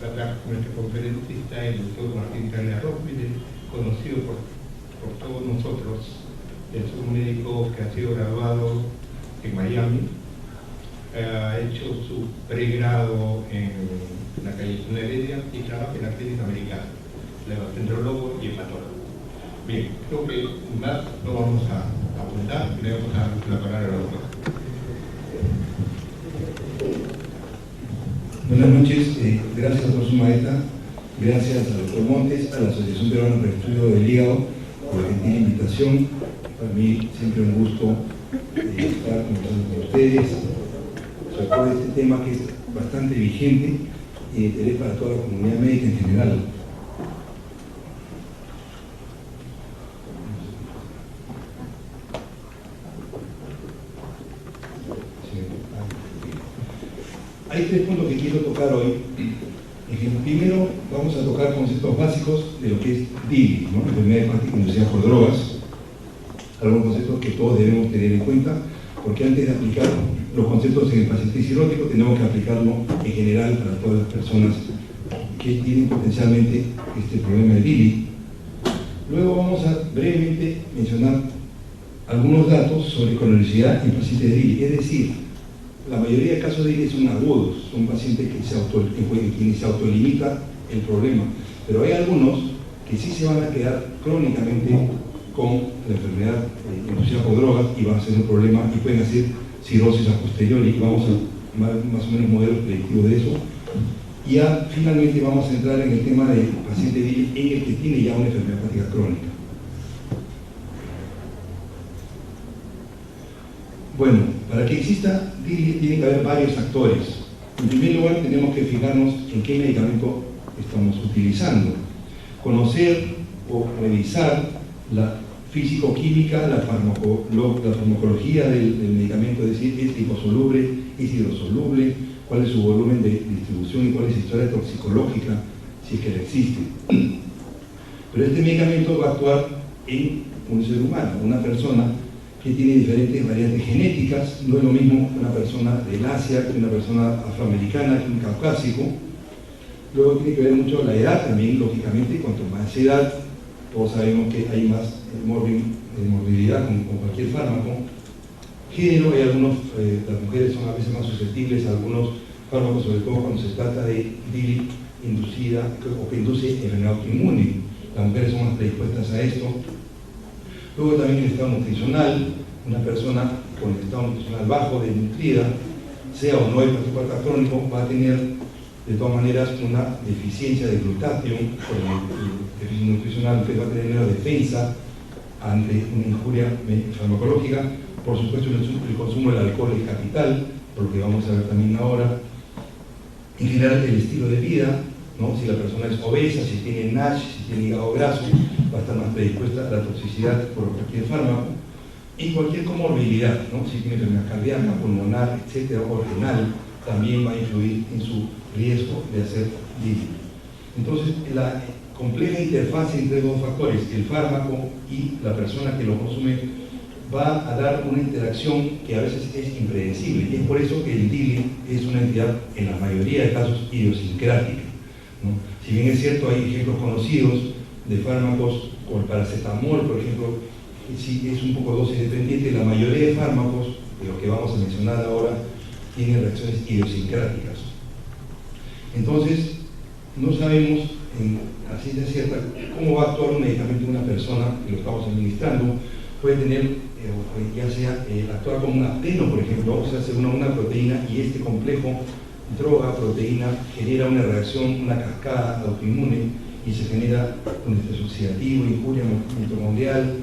tratar con nuestro conferencista, el doctor Martín Tagliarrospide, conocido por todos nosotros. Es un médico que ha sido graduado en Miami, ha hecho su pregrado en la Cayetana Heredia y trabaja en la Clínica Americana, gastroenterólogo y hepatólogo. Bien, creo que más no vamos a abundar, le vamos a dar la palabra al doctor. Buenas noches, gracias doctor Sumaeta, gracias al doctor Montes, a la Asociación Peruana para el Estudio del Hígado por la gentil invitación. Para mí siempre un gusto estar conversando con ustedes sobre todo este tema que es bastante vigente y de interés para toda la comunidad médica en general. Hay tres puntos que quiero tocar hoy. Primero vamos a tocar conceptos básicos de lo que es DILI, ¿no? Enfermedad hepática inducida por drogas. Algunos conceptos que todos debemos tener en cuenta, porque antes de aplicar los conceptos en el paciente cirrótico tenemos que aplicarlo en general para todas las personas que tienen potencialmente este problema de DILI. Luego vamos a brevemente mencionar algunos datos sobre cronicidad en pacientes de DILI, es decir, la mayoría de casos de DILI son agudos, son pacientes en quienes se autolimita el problema, pero hay algunos que sí se van a quedar crónicamente con la enfermedad inducida por drogas y van a ser un problema y pueden hacer cirrosis a posteriori, y vamos a más o menos modelos predictivos de eso. Y ya finalmente vamos a entrar en el tema del paciente DILI en el que tiene ya una enfermedad hepática crónica. Bueno, para que exista DILI tiene que haber varios factores. En primer lugar, tenemos que fijarnos en qué medicamento estamos utilizando. Conocer o revisar la físico-química, la farmacología del medicamento, es decir, es liposoluble, es hidrosoluble, cuál es su volumen de distribución y cuál es su historia toxicológica, si es que la existe. Pero este medicamento va a actuar en un ser humano, una persona que tiene diferentes variantes genéticas. No es lo mismo una persona del Asia que una persona afroamericana, que un caucásico. Luego tiene que ver mucho la edad también, lógicamente. Cuanto más edad, todos sabemos que hay más morbilidad con cualquier fármaco. Género, hay algunos, las mujeres son a veces más susceptibles a algunos fármacos, sobre todo cuando se trata de DILI inducida o que induce enfermedad autoinmune. Las mujeres son más predispuestas a esto. Luego también el estado nutricional. Una persona con el estado nutricional bajo, desnutrida, sea o no hepático crónico, va a tener de todas maneras una deficiencia de glutatión por el déficit nutricional, que va a tener menos defensa ante una injuria farmacológica. Por supuesto, el consumo del alcohol es capital, por lo que vamos a ver también ahora. En general, el estilo de vida, ¿no? Si la persona es obesa, si tiene NASH, si tiene hígado graso, va a estar más predispuesta a la toxicidad por cualquier fármaco. En cualquier comorbilidad, ¿no? Si tiene enfermedad cardíaca, pulmonar, etcétera, o renal, también va a influir en su riesgo de hacer DILI. Entonces, la compleja interfaz entre dos factores, el fármaco y la persona que lo consume, va a dar una interacción que a veces es impredecible, y es por eso que el DILI es una entidad, en la mayoría de casos, idiosincrática, ¿no? Si bien es cierto, hay ejemplos conocidos de fármacos como el paracetamol, por ejemplo, que sí es un poco dosis dependiente. La mayoría de fármacos, de los que vamos a mencionar ahora, tienen reacciones idiosincráticas. Entonces, no sabemos a ciencia cierta cómo va a actuar un medicamento en una persona que lo estamos administrando. Puede tener, ya sea actuar como un apteno, por ejemplo, o sea, según una proteína, y este complejo droga-proteína genera una reacción, una cascada autoinmune, y se genera un estrés oxidativo, injuria mitocondrial,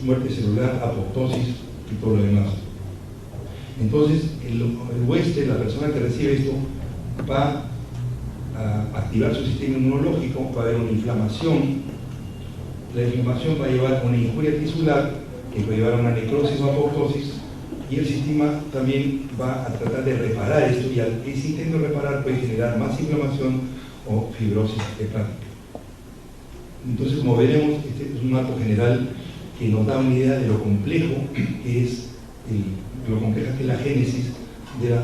muerte celular, apoptosis y todo lo demás. Entonces, el huésped, la persona que recibe esto, va a activar su sistema inmunológico, va a haber una inflamación. La inflamación va a llevar a una injuria tisular, que puede llevar a una necrosis o apoptosis, y el sistema también va a tratar de reparar esto, y ese intento de reparar puede generar más inflamación o fibrosis hepática. Entonces, como veremos, este es un marco general que nos da una idea de lo complejo que es la génesis de la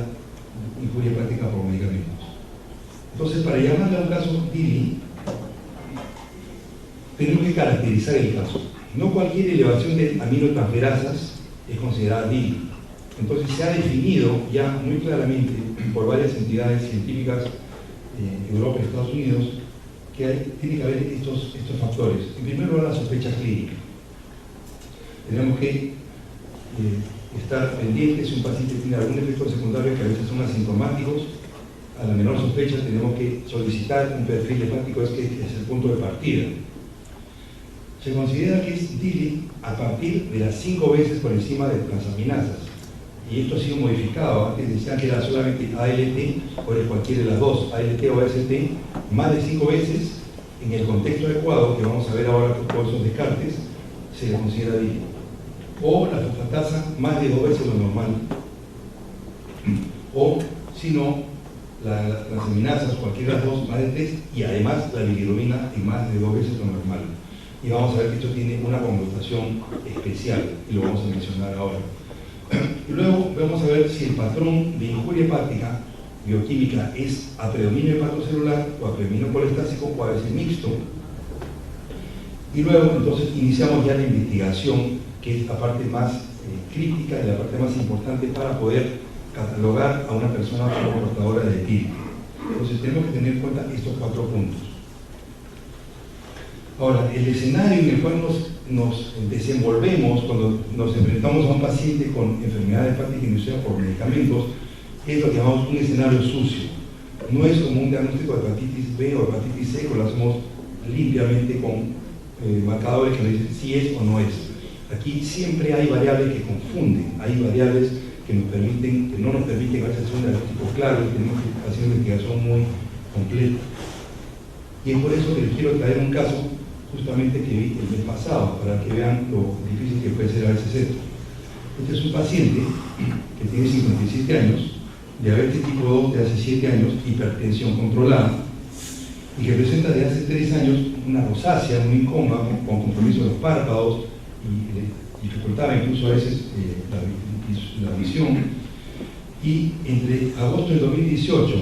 injuria hepática por medicamentos. Entonces, para llamarle a un caso DILI, tenemos que caracterizar el caso. No cualquier elevación de aminotransferasas es considerada DILI. Entonces, se ha definido ya muy claramente por varias entidades científicas, Europa y Estados Unidos, que tiene que haber estos factores. En primer lugar, la sospecha clínica. Tenemos que estar pendientes si un paciente tiene algún efecto secundario que a veces son asintomáticos. A la menor sospecha tenemos que solicitar un perfil hepático, que es el punto de partida. Se considera que es DILI a partir de las 5 veces por encima de transaminasas. Y esto ha sido modificado. Antes decían que era solamente ALT, o era cualquiera de las dos, ALT o AST, más de 5 veces, en el contexto adecuado, que vamos a ver ahora con todos esos descartes, se le considera DILI. O la fosfatasa más de 2 veces lo normal. O, si no, las transaminasas, cualquiera de las dos, más de 3, y además la bilirrubina en más de 2 veces lo normal. Y vamos a ver que esto tiene una connotación especial, y lo vamos a mencionar ahora. Y luego vamos a ver si el patrón de injuria hepática bioquímica es a predominio hepatocelular o a predominio colestásico o a veces mixto. Y luego entonces iniciamos ya la investigación, que es la parte más crítica y la parte más importante para poder catalogar a una persona como portadora de DILI. Entonces tenemos que tener en cuenta estos 4 puntos. Ahora, el escenario en el cual nos desenvolvemos cuando nos enfrentamos a un paciente con enfermedad hepática inducida por medicamentos es lo que llamamos un escenario sucio. No es como un diagnóstico de hepatitis B o hepatitis C, que lo hacemos limpiamente con marcadores que nos dicen si es o no es. Aquí siempre hay variables que confunden, hay variables que no nos permiten hacer un diagnóstico claro, y tenemos que hacer una investigación muy completa. Y es por eso que les quiero traer un caso justamente que vi el mes pasado, para que vean lo difícil que puede ser a veces esto. Este es un paciente que tiene 57 años, diabetes tipo 2 de hace 7 años, hipertensión controlada, y que presenta desde hace 3 años una rosácea muy incómoda, con compromiso de los párpados, y le dificultaba incluso a veces la visión. Y entre agosto del 2018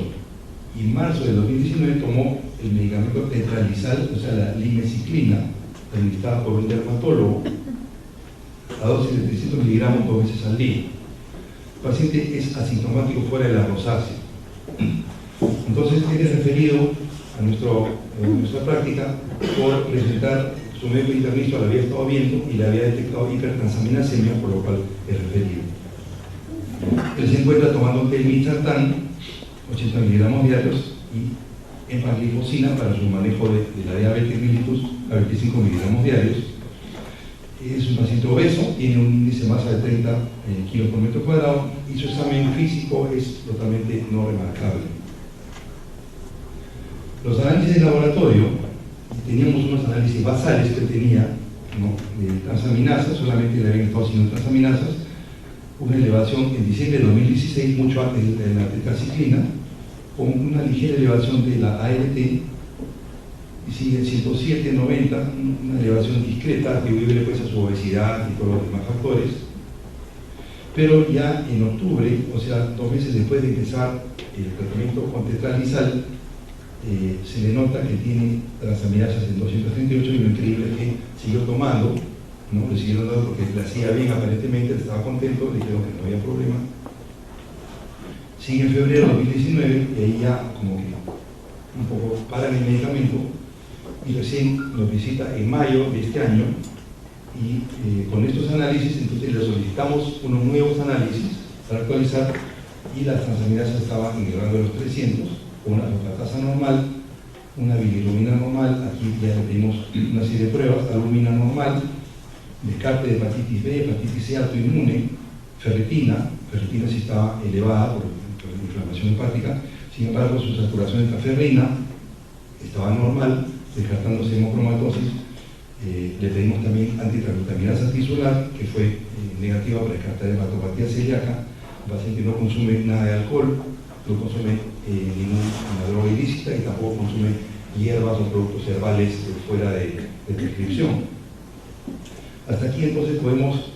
y marzo del 2019 tomó el medicamento tetralizal, o sea, la limeciclina, administrada por un dermatólogo, a dosis de 300 miligramos 2 veces al día. El paciente es asintomático fuera de la rosácea. Entonces, él es referido a nuestra práctica por presentar su médico internista, lo había estado viendo y le había detectado hipertransaminasemia, por lo cual es referido. Él se encuentra tomando telmisartán, 80 miligramos diarios, y empagliflozina para su manejo de la diabetes mellitus a 25 miligramos diarios. Es un paciente obeso, tiene un índice de masa de 30 kilos por metro cuadrado, y su examen físico es totalmente no remarcable. Los análisis de laboratorio, teníamos unos análisis basales que tenía, ¿no?, de transaminasas, solamente le habían estado haciendo transaminasas, una elevación en diciembre de 2016, mucho antes de la tetraciclina, con una ligera elevación de la ALT, y sigue 107, 90, una elevación discreta, atribuible pues a su obesidad y todos los demás factores. Pero ya en octubre, o sea, 2 meses después de empezar el tratamiento con tetralizal, se le nota que tiene transaminasas en 238, y lo increíble es que siguió tomando, ¿no? Le siguieron dando porque le hacía bien aparentemente, estaba contento, le dijeron que no había problema. Sigue en febrero de 2019, y ahí ya como que un poco paran el medicamento, y recién nos visita en mayo de este año, y con estos análisis entonces le solicitamos unos nuevos análisis para actualizar, y las transaminasas estaban en el rango de los 300, con una fosfatasa normal, una bilirrubina normal, aquí ya le pedimos una serie de pruebas, albumina normal, descarte de hepatitis B, hepatitis C autoinmune, ferritina sí estaba elevada por inflamación hepática, sin embargo su saturación de cafeína estaba normal, descartándose hemocromatosis. Le pedimos también antitransglutaminasa tisular, que fue negativa para descartar hepatopatía celíaca. El paciente no consume nada de alcohol, no consume ninguna droga ilícita, y tampoco consume hierbas o productos herbales fuera de prescripción. Hasta aquí entonces podemos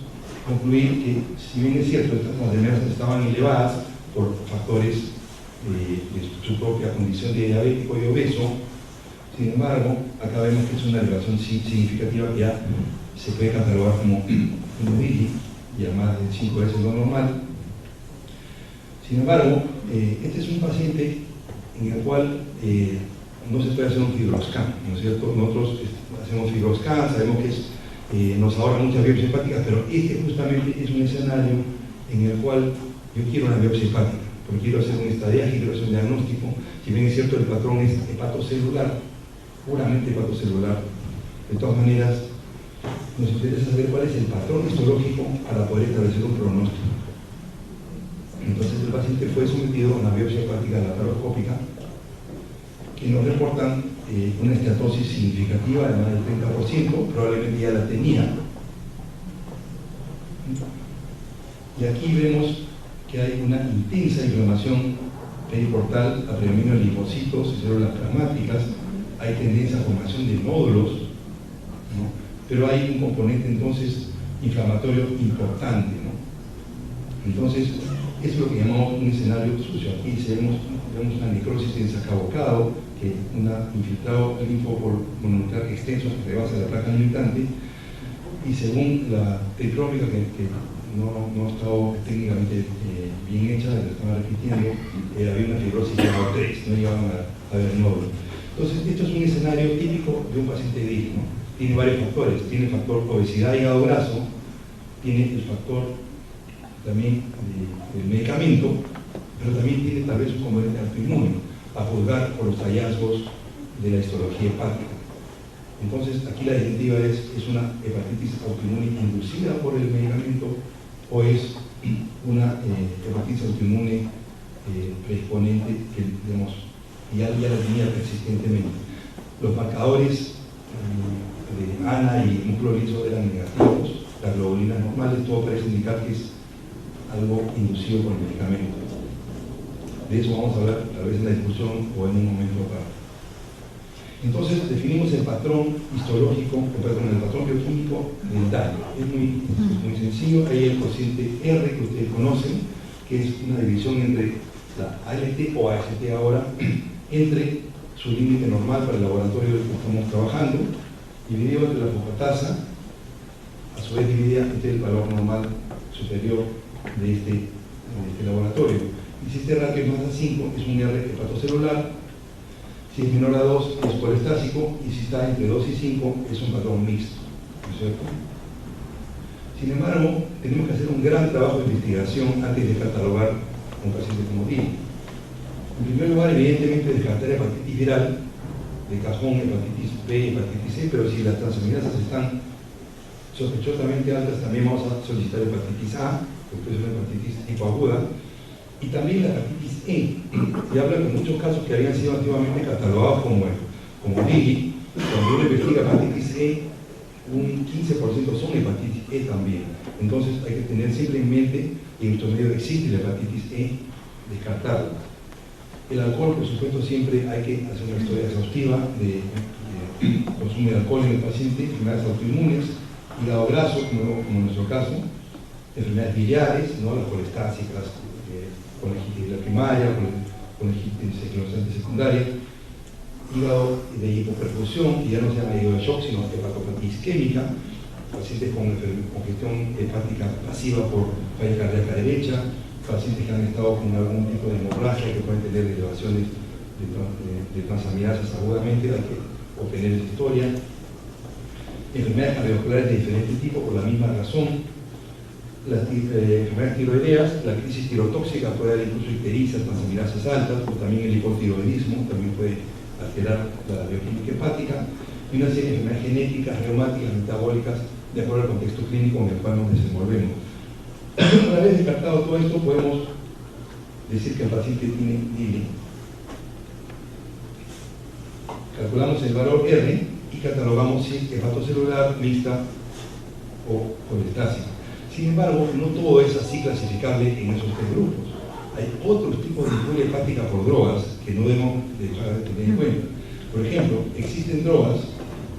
concluir que, si bien es cierto, estas transaminasas estaban elevadas por factores de su propia condición de diabético y obeso. Sin embargo, acá vemos que es una elevación significativa que ya se puede catalogar como un DILI, ya más de 5 veces lo normal. Sin embargo, este es un paciente en el cual no se puede hacer un fibroscan, ¿no es cierto? Nosotros hacemos fibroscan, sabemos que nos ahorra muchas biopsias hepáticas, pero este justamente es un escenario en el cual yo quiero una biopsia hepática, porque quiero hacer un estadiaje, quiero hacer un diagnóstico. Si bien es cierto el patrón es hepatocelular, puramente hepatocelular, de todas maneras nos interesa saber cuál es el patrón histológico para poder establecer un pronóstico. Entonces el paciente fue sometido a una biopsia hepática laparoscópica que nos reportan una esteatosis significativa de más del 30%, probablemente ya la tenía. Y aquí vemos que hay una intensa inflamación periportal a predominio de linfocitos y células plasmáticas, hay tendencia a formación de nódulos, ¿no? Pero hay un componente entonces inflamatorio importante, ¿no? Entonces, eso es lo que llamamos un escenario sucio. Aquí vemos una necrosis en sacabocado, que un infiltrado linfomononuclear extenso que rebasa la placa limitante, y según la tricrómica, que no ha estado técnicamente bien hecha, la estaba repitiendo, había una fibrosis grado 3, no llegaban a haber nódulos. Entonces, esto es un escenario típico de un paciente DILI, ¿no? Tiene varios factores, tiene el factor obesidad hígado graso, tiene el factor también del medicamento, pero también tiene tal vez un componente autoinmune, a juzgar por los hallazgos de la histología hepática. Entonces, aquí la disyuntiva es una hepatitis autoinmune inducida por el medicamento o es una hepatitis autoinmune predisponente que, digamos, ya la tenía persistentemente. Los marcadores de ANA y músculo liso eran negativos, las globulinas normales, todo parece indicar que es algo inducido por el medicamento. De eso vamos a hablar tal vez en la discusión o en un momento aparte. Entonces definimos el patrón histológico, el patrón bioquímico del daño. Es muy sencillo, hay el cociente R que ustedes conocen, que es una división entre la ALT o AST ahora, entre su límite normal para el laboratorio del que estamos trabajando, dividido entre la fosfatasa, a su vez dividida entre el valor normal superior de este laboratorio. Y si este ratio es más a 5, es un R hepatocelular. Si es menor a 2, es colestásico. Y si está entre 2 y 5, es un patrón mixto, ¿no es cierto? Sin embargo, tenemos que hacer un gran trabajo de investigación antes de catalogar a un paciente como DILI. En primer lugar, evidentemente, descartar hepatitis viral, de cajón, hepatitis B, hepatitis C, pero si las transaminasas están sospechosamente altas, también vamos a solicitar hepatitis A, que puede ser una hepatitis tipo aguda, y también la hepatitis E. Y hablan de muchos casos que habían sido antiguamente catalogados como DILI. Cuando uno investiga hepatitis E, un 15% son hepatitis E también. Entonces hay que tener siempre en mente que en nuestro medio existe la hepatitis E, descartarla. El alcohol, por supuesto, siempre hay que hacer una historia exhaustiva de consumo de alcohol en el paciente, enfermedades autoinmunes, hígado graso, como en nuestro caso, enfermedades biliares, ¿no? Las colestásicas, colegitis de la primaria, colegitis esclerosante secundaria, hígado de hipoperfusión, que ya no se llama hígado de shock, sino hepatopatía isquémica, pacientes con congestión hepática pasiva por falla cardíaca derecha, pacientes que han estado con algún tipo de hemorragia que pueden tener elevaciones de transaminasas agudamente, hay que obtener esa historia. Enfermedades cardiovasculares de diferente tipo por la misma razón. Las enfermedades tiroideas, la crisis tirotóxica puede dar incluso icterizas, transaminasas altas, o también el hipotiroidismo también puede alterar la bioquímica hepática, y una serie de enfermedades genéticas, reumáticas, metabólicas, de acuerdo al contexto clínico en el cual nos desenvolvemos. Una vez descartado todo esto, podemos decir que el paciente tiene DILI. Calculamos el valor R y catalogamos si es hepatocelular, mixta o colestásica. Sin embargo, no todo es así clasificable en esos tres grupos. Hay otros tipos de disforia hepática por drogas que no debemos dejar de tener en cuenta. Por ejemplo, existen drogas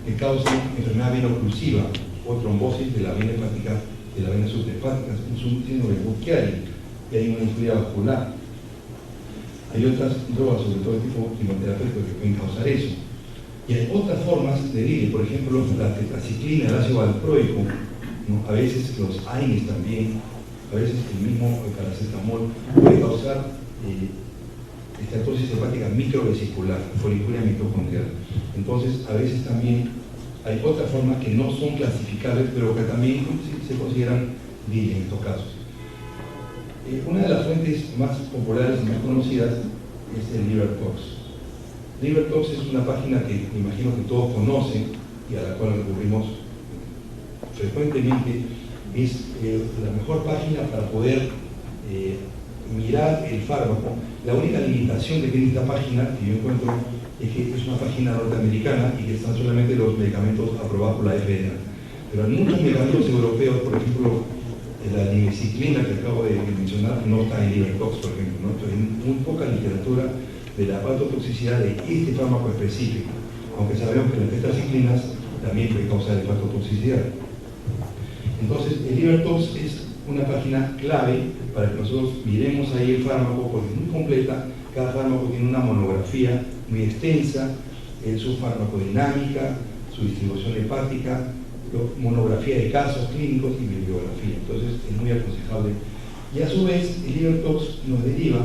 que causan enfermedad veno-oclusiva o trombosis de la vena hepática, de la vena subhepática, un síndrome de Buchiari, y hay una injuria vascular. Hay otras drogas, sobre todo tipo quimioterapéutico, que pueden causar eso. Y hay otras formas de DILI, por ejemplo, la tetraciclina, el ácido valproico, ¿no? A veces los AINES también, a veces el mismo paracetamol puede causar esteatosis hepática microvesicular, folicuria mitocondrial. Entonces, a veces también hay otras formas que no son clasificables, pero que también se consideran DILI en estos casos. Una de las fuentes más populares y más conocidas es el LiverTox. LiverTox es una página que me imagino que todos conocen y a la cual recurrimos frecuentemente. Es la mejor página para poder mirar el fármaco. La única limitación que tiene esta página, que yo encuentro, es que es una página norteamericana y que están solamente los medicamentos aprobados por la FDA. Pero hay muchos medicamentos europeos, por ejemplo, la nimeciclina que acabo de mencionar, no está en LiverTox, por ejemplo, ¿no? Entonces, hay muy poca literatura de la hepatotoxicidad de este fármaco específico, aunque sabemos que las tetraciclinas también pueden causar hepatotoxicidad. Entonces, el LiverTox es una página clave para que nosotros miremos ahí el fármaco, porque es muy completa. Cada fármaco tiene una monografía muy extensa, su farmacodinámica, su distribución hepática, monografía de casos clínicos y bibliografía. Entonces, es muy aconsejable. Y a su vez, el LiverTox nos deriva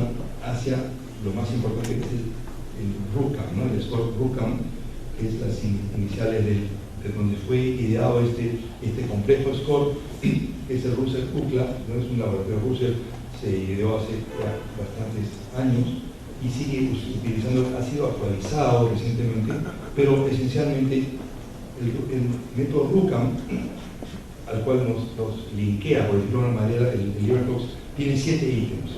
hacia lo más importante, que es el RUCAM, ¿no? El score RUCAM, que es las iniciales de donde fue ideado este complejo score, que es el Russell UCLA, no es un laboratorio Russell, se ideó hace bastantes años y sigue utilizando, ha sido actualizado recientemente, pero esencialmente el método RUCAM, al cual nos linkea, por decirlo de una manera, el LiverTox, tiene 7 ítems.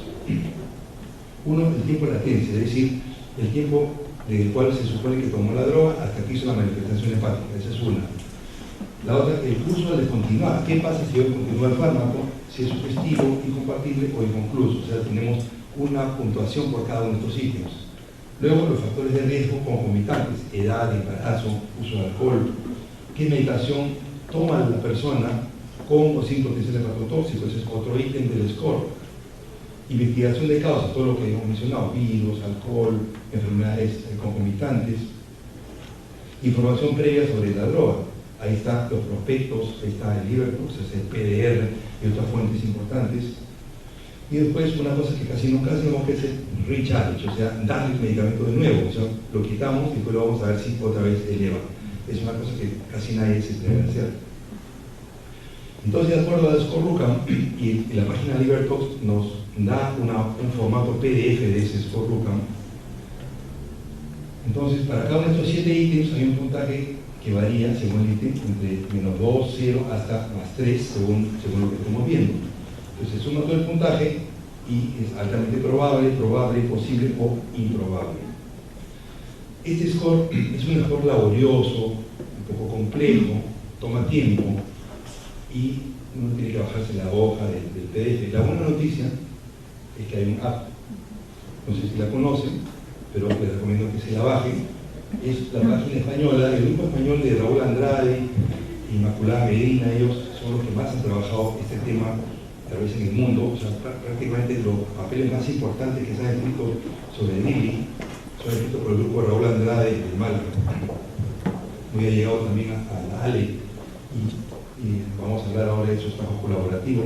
Uno, el tiempo de latencia, es decir, el tiempo del cual se supone que tomó la droga hasta que hizo la manifestación hepática. Esa es una. La otra, el curso al descontinuar. ¿Qué pasa si yo continúo el fármaco? Si es sugestivo, incompatible o inconcluso. O sea, tenemos una puntuación por cada uno de estos ítems. Luego, los factores de riesgo concomitantes: edad, embarazo, uso de alcohol. ¿Qué medicación toma la persona con o sin potencial hepatotóxico? Ese es otro ítem del score. Investigación de causas, todo lo que hemos mencionado: virus, alcohol, enfermedades concomitantes. Información previa sobre la droga. Ahí están los prospectos, ahí está el LiverTox, el PDR y otras fuentes importantes. Y después una cosa que casi nunca hacemos, que es el recharge, o sea, darle el medicamento de nuevo. O sea, lo quitamos y después lo vamos a ver si otra vez eleva. Es una cosa que casi nadie se atreve a hacer. Entonces, de acuerdo al score RUCAM y la página LiverTox nos da un formato PDF de ese score RUCAM. Entonces, para cada uno de estos 7 ítems hay un puntaje que varía según el ítem, entre -2, 0 hasta +3, según lo que estemos viendo. Entonces, se suma todo el puntaje y es altamente probable, posible o improbable. Este score es un score laborioso, un poco complejo, toma tiempo y uno tiene que bajarse la hoja del PDF. La buena noticia es que hay un app, no sé si la conocen, pero les recomiendo que se la bajen. Es la página española, el grupo español de Raúl Andrade, Inmaculada Medina. Ellos son los que más han trabajado este tema, tal vez en el mundo. O sea, prácticamente los papeles más importantes que se han escrito sobre DILI son escritos por el grupo de Raúl Andrade de Málaga. Muy allegado también a la ALE, y vamos a hablar ahora de esos trabajos colaborativos.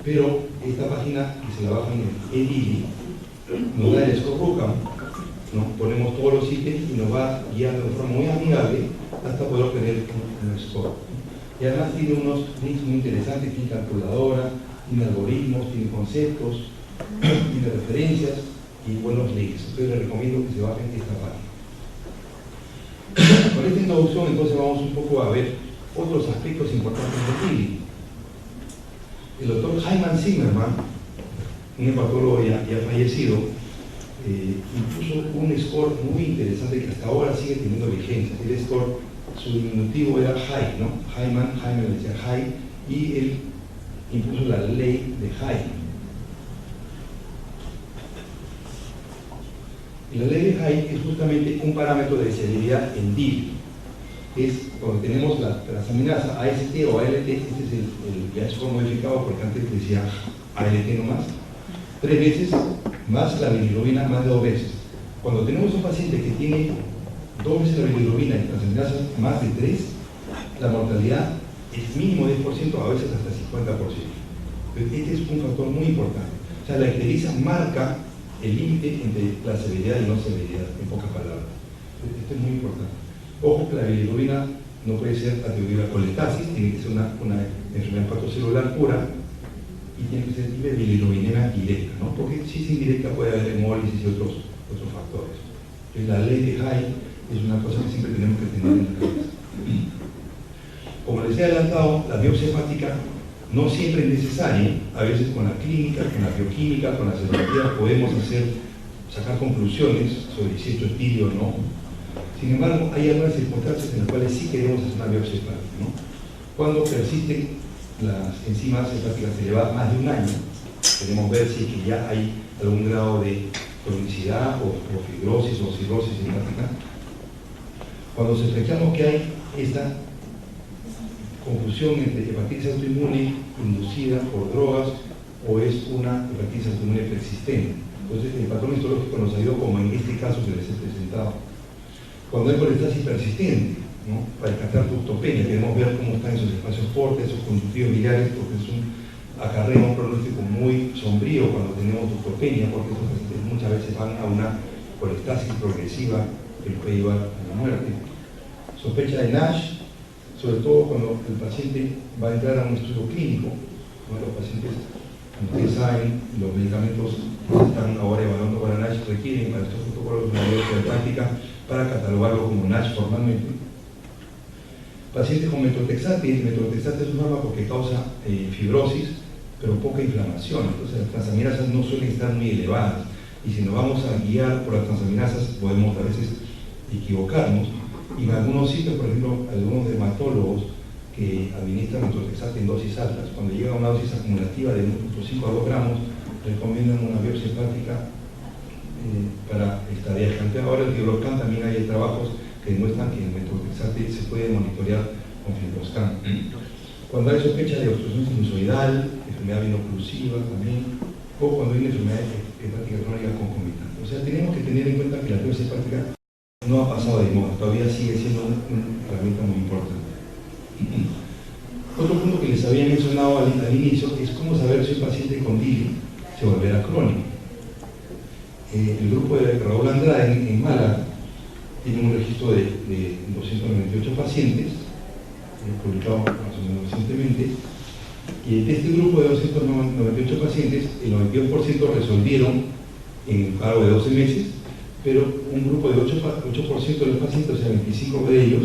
Pero esta página, que se la bajan en eDILI, nos da el score RUCAM, ¿no? Ponemos todos los ítems y nos va guiando de forma muy amigable hasta poder obtener un score. Y además tiene unos links muy interesantes, tiene calculadora, tiene algoritmos, tiene conceptos, tiene referencias y buenos links. Entonces les recomiendo que se bajen esta página. Con esta introducción, entonces vamos un poco a ver otros aspectos importantes de DILI. El doctor Hyman Zimmerman, un hepatólogo ya fallecido, impuso un score muy interesante que hasta ahora sigue teniendo vigencia. El score, su diminutivo era High, ¿no? Hyman le decía High, y él impuso la ley de High. Y la ley de High es justamente un parámetro de sensibilidad en DILI. Es cuando tenemos la transaminasa AST o ALT, este es el score modificado, porque antes decía ALT nomás. 3 veces, más la bilirrubina más de 2 veces. Cuando tenemos un paciente que tiene 2 veces la bilirrubina y transaminasas más de 3, la mortalidad es mínimo 10%, a veces hasta 50%. Entonces, este es un factor muy importante. O sea, la ictericia marca el límite entre la severidad y no severidad, en pocas palabras. Entonces, esto es muy importante. Ojo que la bilirrubina no puede ser atribuida a colestasis, tiene que ser una enfermedad hepatocelular pura y tiene que ser bilirrubinema directa, ¿no? Porque si es indirecta puede haber hemólisis y otros factores. Entonces, la ley de Hyde es una cosa que siempre tenemos que tener en la cabeza. Como les he adelantado, la biopsia hepática no siempre es necesaria. A veces con la clínica, con la bioquímica, con la serología podemos sacar conclusiones sobre si esto es tibio o no. Sin embargo, hay algunas circunstancias en las cuales sí queremos hacer una biopsia hepática, ¿no? Cuando persisten las enzimas hepáticas elevadas más de un año, queremos ver si es que ya hay algún grado de cronicidad o fibrosis o cirrosis hepática. Cuando sospechamos que hay esta confusión entre hepatitis autoinmune inducida por drogas o es una hepatitis autoinmune persistente. Entonces, el patrón histológico nos ayudó, como en este caso se les he presentado. Cuando hay colestasis persistente, ¿no? Para descartar ductopenia, queremos ver cómo están esos espacios portes, esos conductivos biliares, porque es un acarreo, un pronóstico muy sombrío cuando tenemos ductopenia, porque esos pacientes muchas veces van a una colestasis progresiva que los puede llevar a la muerte. Sospecha de NASH, sobre todo cuando el paciente va a entrar a un estudio clínico, ¿no? Los pacientes, como ustedes saben, los medicamentos que están ahora evaluando para NASH requieren para estos protocolos una biopsia hepática para catalogarlo como NASH formalmente. Pacientes con metotrexate es un fármaco que causa fibrosis, pero poca inflamación, entonces las transaminasas no suelen estar muy elevadas, y si nos vamos a guiar por las transaminasas podemos a veces equivocarnos, y en algunos sitios, por ejemplo, algunos dermatólogos que administran metotrexate en dosis altas, cuando llega a una dosis acumulativa de 1.5 a 2 gramos, recomiendan una biopsia hepática para estadiar. Ahora el Fibroscan también hay trabajos que demuestran que el metotrexate se puede monitorear con Fibroscan. Cuando hay sospecha de obstrucción sinusoidal, enfermedad veno-oclusiva también, o cuando hay una enfermedad hepática crónica concomitante. O sea, tenemos que tener en cuenta que la biopsia hepática no ha pasado de moda, todavía sigue siendo una herramienta muy importante. Otro punto que les había mencionado al inicio es cómo saber si un paciente con DILI se volverá crónico. El grupo de Raúl Andrade en Málaga tiene un registro de 298 pacientes, publicado más o menos recientemente, y de este grupo de 298 pacientes, el 92% resolvieron en un cargo de 12 meses, pero un grupo de 8% de los pacientes, o sea, 25 de ellos,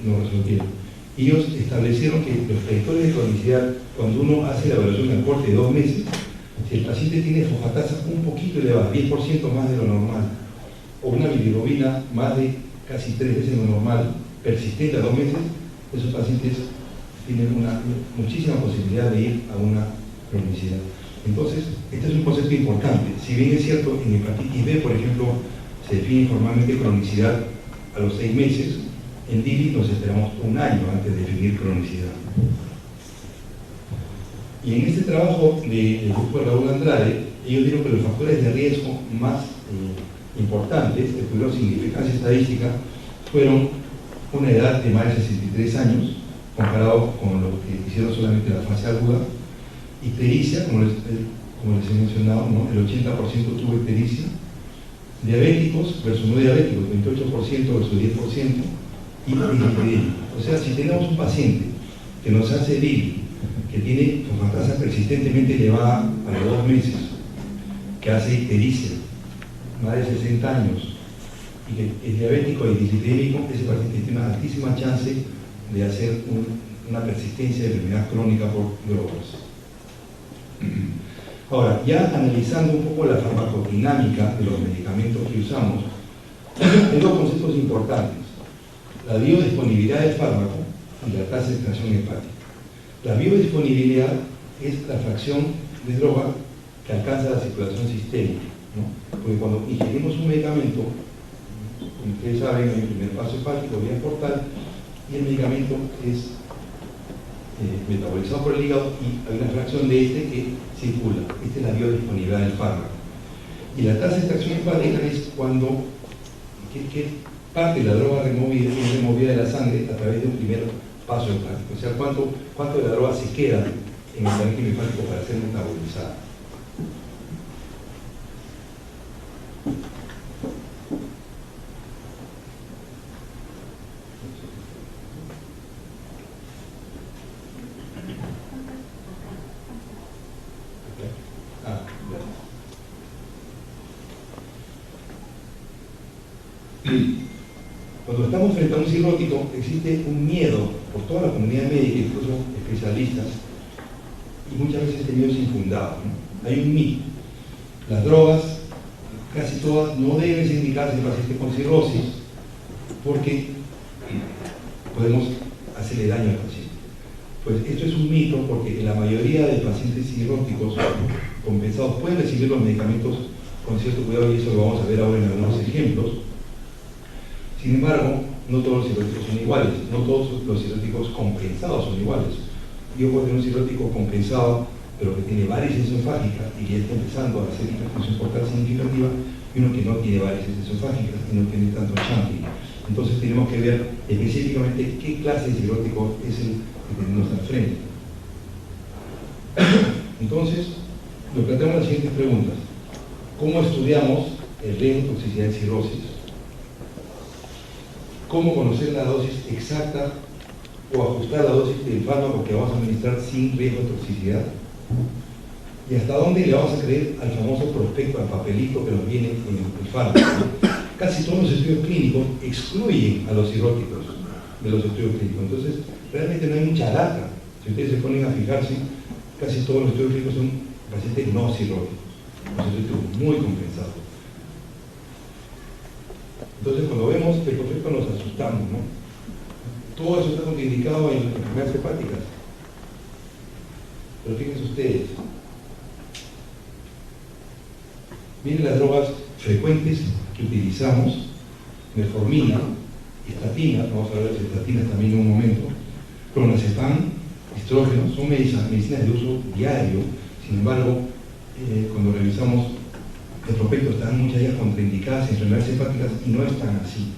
no resolvieron. Ellos establecieron que los predictores de cronicidad, cuando uno hace la evaluación del corte de 2 meses, si el paciente tiene fosfatasa un poquito elevada, 10% más de lo normal, o una bilirrubina más de casi 3 veces lo normal, persistente a 2 meses, esos pacientes tienen muchísima posibilidad de ir a una cronicidad. Entonces, este es un concepto importante. Si bien es cierto, en hepatitis B, por ejemplo, se define formalmente cronicidad a los 6 meses, en DILI nos esperamos un año antes de definir cronicidad. Y en este trabajo del grupo de Raúl Andrade, ellos dieron que los factores de riesgo más importantes, que tuvieron significancia estadística, fueron una edad de más de 63 años, comparado con lo que hicieron solamente la fase aguda, ictericia, como les he mencionado, ¿no? El 80% tuvo ictericia, diabéticos versus no diabéticos, 28% versus 10%, y dislipidemia. O sea, si tenemos un paciente que nos hace DILI, que tiene fosfatasa persistentemente elevada a los 2 meses, que hace ictericia, más de 60 años, y que es diabético y dislipidémico, ese paciente tiene una altísima chance de hacer una persistencia de enfermedad crónica por drogas. Ahora, ya analizando un poco la farmacodinámica de los medicamentos que usamos, hay 2 conceptos importantes: la biodisponibilidad del fármaco y la tasa de extracción hepática. La biodisponibilidad es la fracción de droga que alcanza la circulación sistémica, ¿no? Porque cuando ingerimos un medicamento, como ustedes saben, hay un primer paso hepático, vía portal, y el medicamento es metabolizado por el hígado y hay una fracción de este que circula. Esta es la biodisponibilidad del fármaco. Y la tasa de extracción hepática es cuando ¿qué parte de la droga es removida de la sangre a través de un primer paso hepático. O sea, cuánto de la droga se queda en el parénquima hepático para ser metabolizada. Cuando estamos frente a un cirrótico, existe un miedo por toda la comunidad médica, incluso especialistas, y muchas veces este miedo es infundado, ¿no? Hay un mito. Las drogas, casi todas, no deben ser indicadas en pacientes con cirrosis, porque podemos hacerle daño al paciente. Pues esto es un mito porque la mayoría de pacientes cirróticos compensados pueden recibir los medicamentos con cierto cuidado, y eso lo vamos a ver ahora en algunos ejemplos. Sin embargo, no todos los cirróticos son iguales, no todos los cirróticos compensados son iguales. Yo puedo tener un cirrótico compensado, pero que tiene varices esofágicas y ya está empezando a hacer hipertensión portal significativa, y uno que no tiene varices esofágicas y no tiene tanto chanting. Entonces tenemos que ver específicamente qué clase de cirrótico es el que tenemos al frente. Entonces, nos planteamos las siguientes preguntas. ¿Cómo estudiamos el riesgo de toxicidad de cirrosis? ¿Cómo conocer la dosis exacta o ajustar la dosis del fármaco que vamos a administrar sin riesgo de toxicidad? ¿Y hasta dónde le vamos a creer al famoso prospecto, al papelito que nos viene en el fármaco? Casi todos los estudios clínicos excluyen a los cirróticos de los estudios clínicos. Entonces, realmente no hay mucha data. Si ustedes se ponen a fijarse, casi todos los estudios clínicos son pacientes no cirróticos, los estudios muy compensados. Entonces, cuando vemos el prospecto nos asustamos, ¿no? Todo eso está contraindicado en enfermedades hepáticas. Pero fíjense ustedes, miren las drogas frecuentes que utilizamos: metformina, estatina, vamos a hablar de estatinas también en un momento, clonazepam, estrógenos, son medicinas de uso diario. Sin embargo, cuando revisamos el prospecto, están muchas de ellas contraindicadas en enfermedades hepáticas y no están así.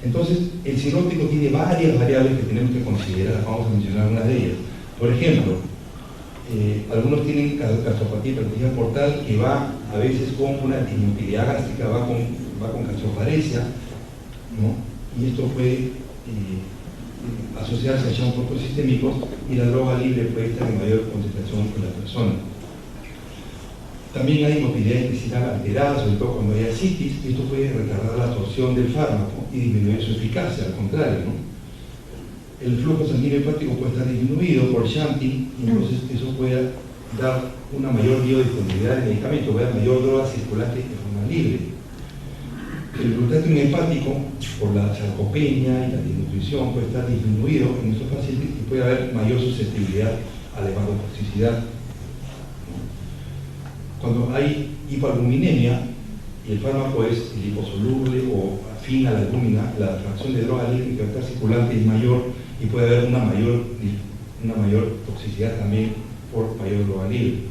Entonces, el cirrótico tiene varias variables que tenemos que considerar. Vamos a mencionar algunas de ellas. Por ejemplo, algunos tienen gastropatía hipertensiva portal que va a veces con una dismotilidad gástrica, va con gastroparesia, ¿no? Y esto puede asociarse a shunts portosistémicos, y la droga libre puede estar en mayor concentración en la persona. También hay motilidad intestinal alterada, sobre todo cuando hay ascitis, y esto puede retardar la absorción del fármaco y disminuir su eficacia, al contrario, ¿no? El flujo sanguíneo hepático puede estar disminuido por shunting, y entonces eso puede dar una mayor biodisponibilidad del medicamento, puede dar mayor droga circulante de forma libre. El glutatión hepático, por la sarcopenia y la desnutrición, puede estar disminuido en estos pacientes y puede haber mayor susceptibilidad a la hepatotoxicidad. Cuando hay hipoalbuminemia y el fármaco es liposoluble o afín a la albúmina, la fracción de droga libre que está circulante es mayor y puede haber una mayor toxicidad también por mayor droga libre.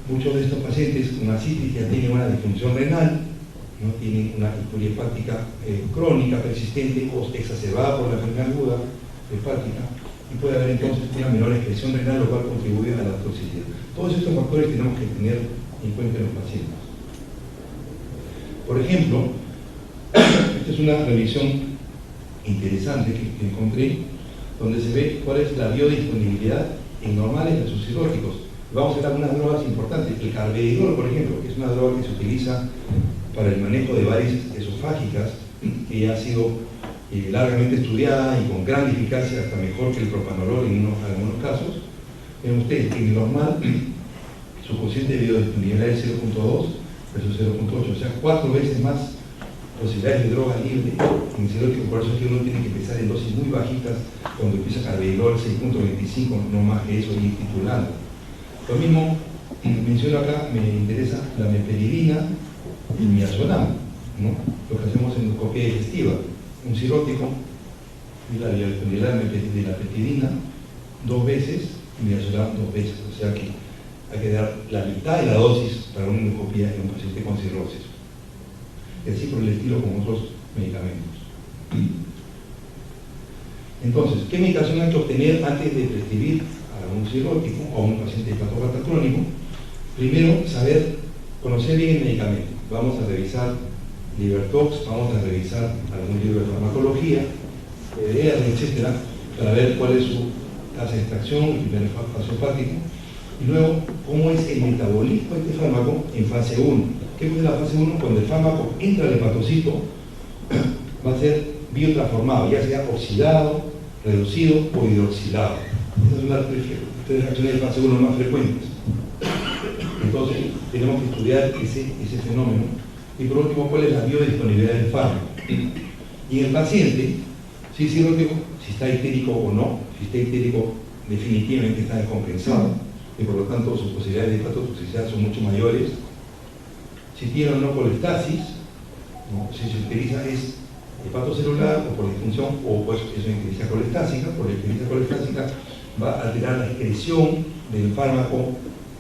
Muchos de estos pacientes con ascitis ya tienen una disfunción renal, ¿no? Tienen una historia hepática crónica, persistente o exacerbada por la enfermedad aguda hepática, y puede haber entonces una menor excreción renal, lo cual contribuye a la toxicidad. Todos estos factores tenemos que tener en cuenta en los pacientes. Por ejemplo, esta es una revisión interesante que encontré, donde se ve cuál es la biodisponibilidad en normales versus cirróticos. Vamos a ver algunas drogas importantes. El carvedilol, por ejemplo, que es una droga que se utiliza para el manejo de varices esofágicas, que ya ha sido largamente estudiada y con gran eficacia, hasta mejor que el propanolol en algunos casos. Ven ustedes que en el normal su cociente de biodisponibilidad es 0.2 versus 0.8, o sea, 4 veces más posibilidades de droga libre en el cirrótico. Por eso es que uno tiene que empezar en dosis muy bajitas cuando empieza carvedilol, 6.25, no más que eso, y titulando. Lo mismo menciono acá, me interesa la meperidina y midazolam, ¿no? Lo que hacemos en endoscopia digestiva. Un cirrótico y la biodisponibilidad de la peptidina 2 veces y midazolam 2 veces. O sea que hay que dar la mitad de la dosis para una endoscopía en un paciente con cirrosis. Y así por el estilo con otros medicamentos. Entonces, ¿qué medicación hay que obtener antes de prescribir a un cirrótico o a un paciente hepatopata crónico? Primero, conocer bien el medicamento. Vamos a revisar LiverTox, vamos a revisar algún libro de farmacología, PDR, etcétera, para ver cuál es su tasa de extracción, el primer paso hepático, y luego cómo es el metabolismo de este fármaco en fase 1. ¿Qué es la fase 1? Cuando el fármaco entra al hepatocito, va a ser biotransformado, ya sea oxidado, reducido o hidroxilado. Esas son las tres reacciones de fase 1 más frecuentes. Entonces, tenemos que estudiar ese fenómeno. Y por último, ¿cuál es la biodisponibilidad del fármaco? Y en el paciente, si es cirrótico, si está histérico o no. Si está histérico, definitivamente está descompensado y por lo tanto sus posibilidades de hepatotoxicidad son mucho mayores. Si tiene o no colestasis, ¿no? Si se utiliza es hepatocelular o por disfunción o pues es una ictericia colestásica. Por la ictericia colestásica va a alterar la excreción del fármaco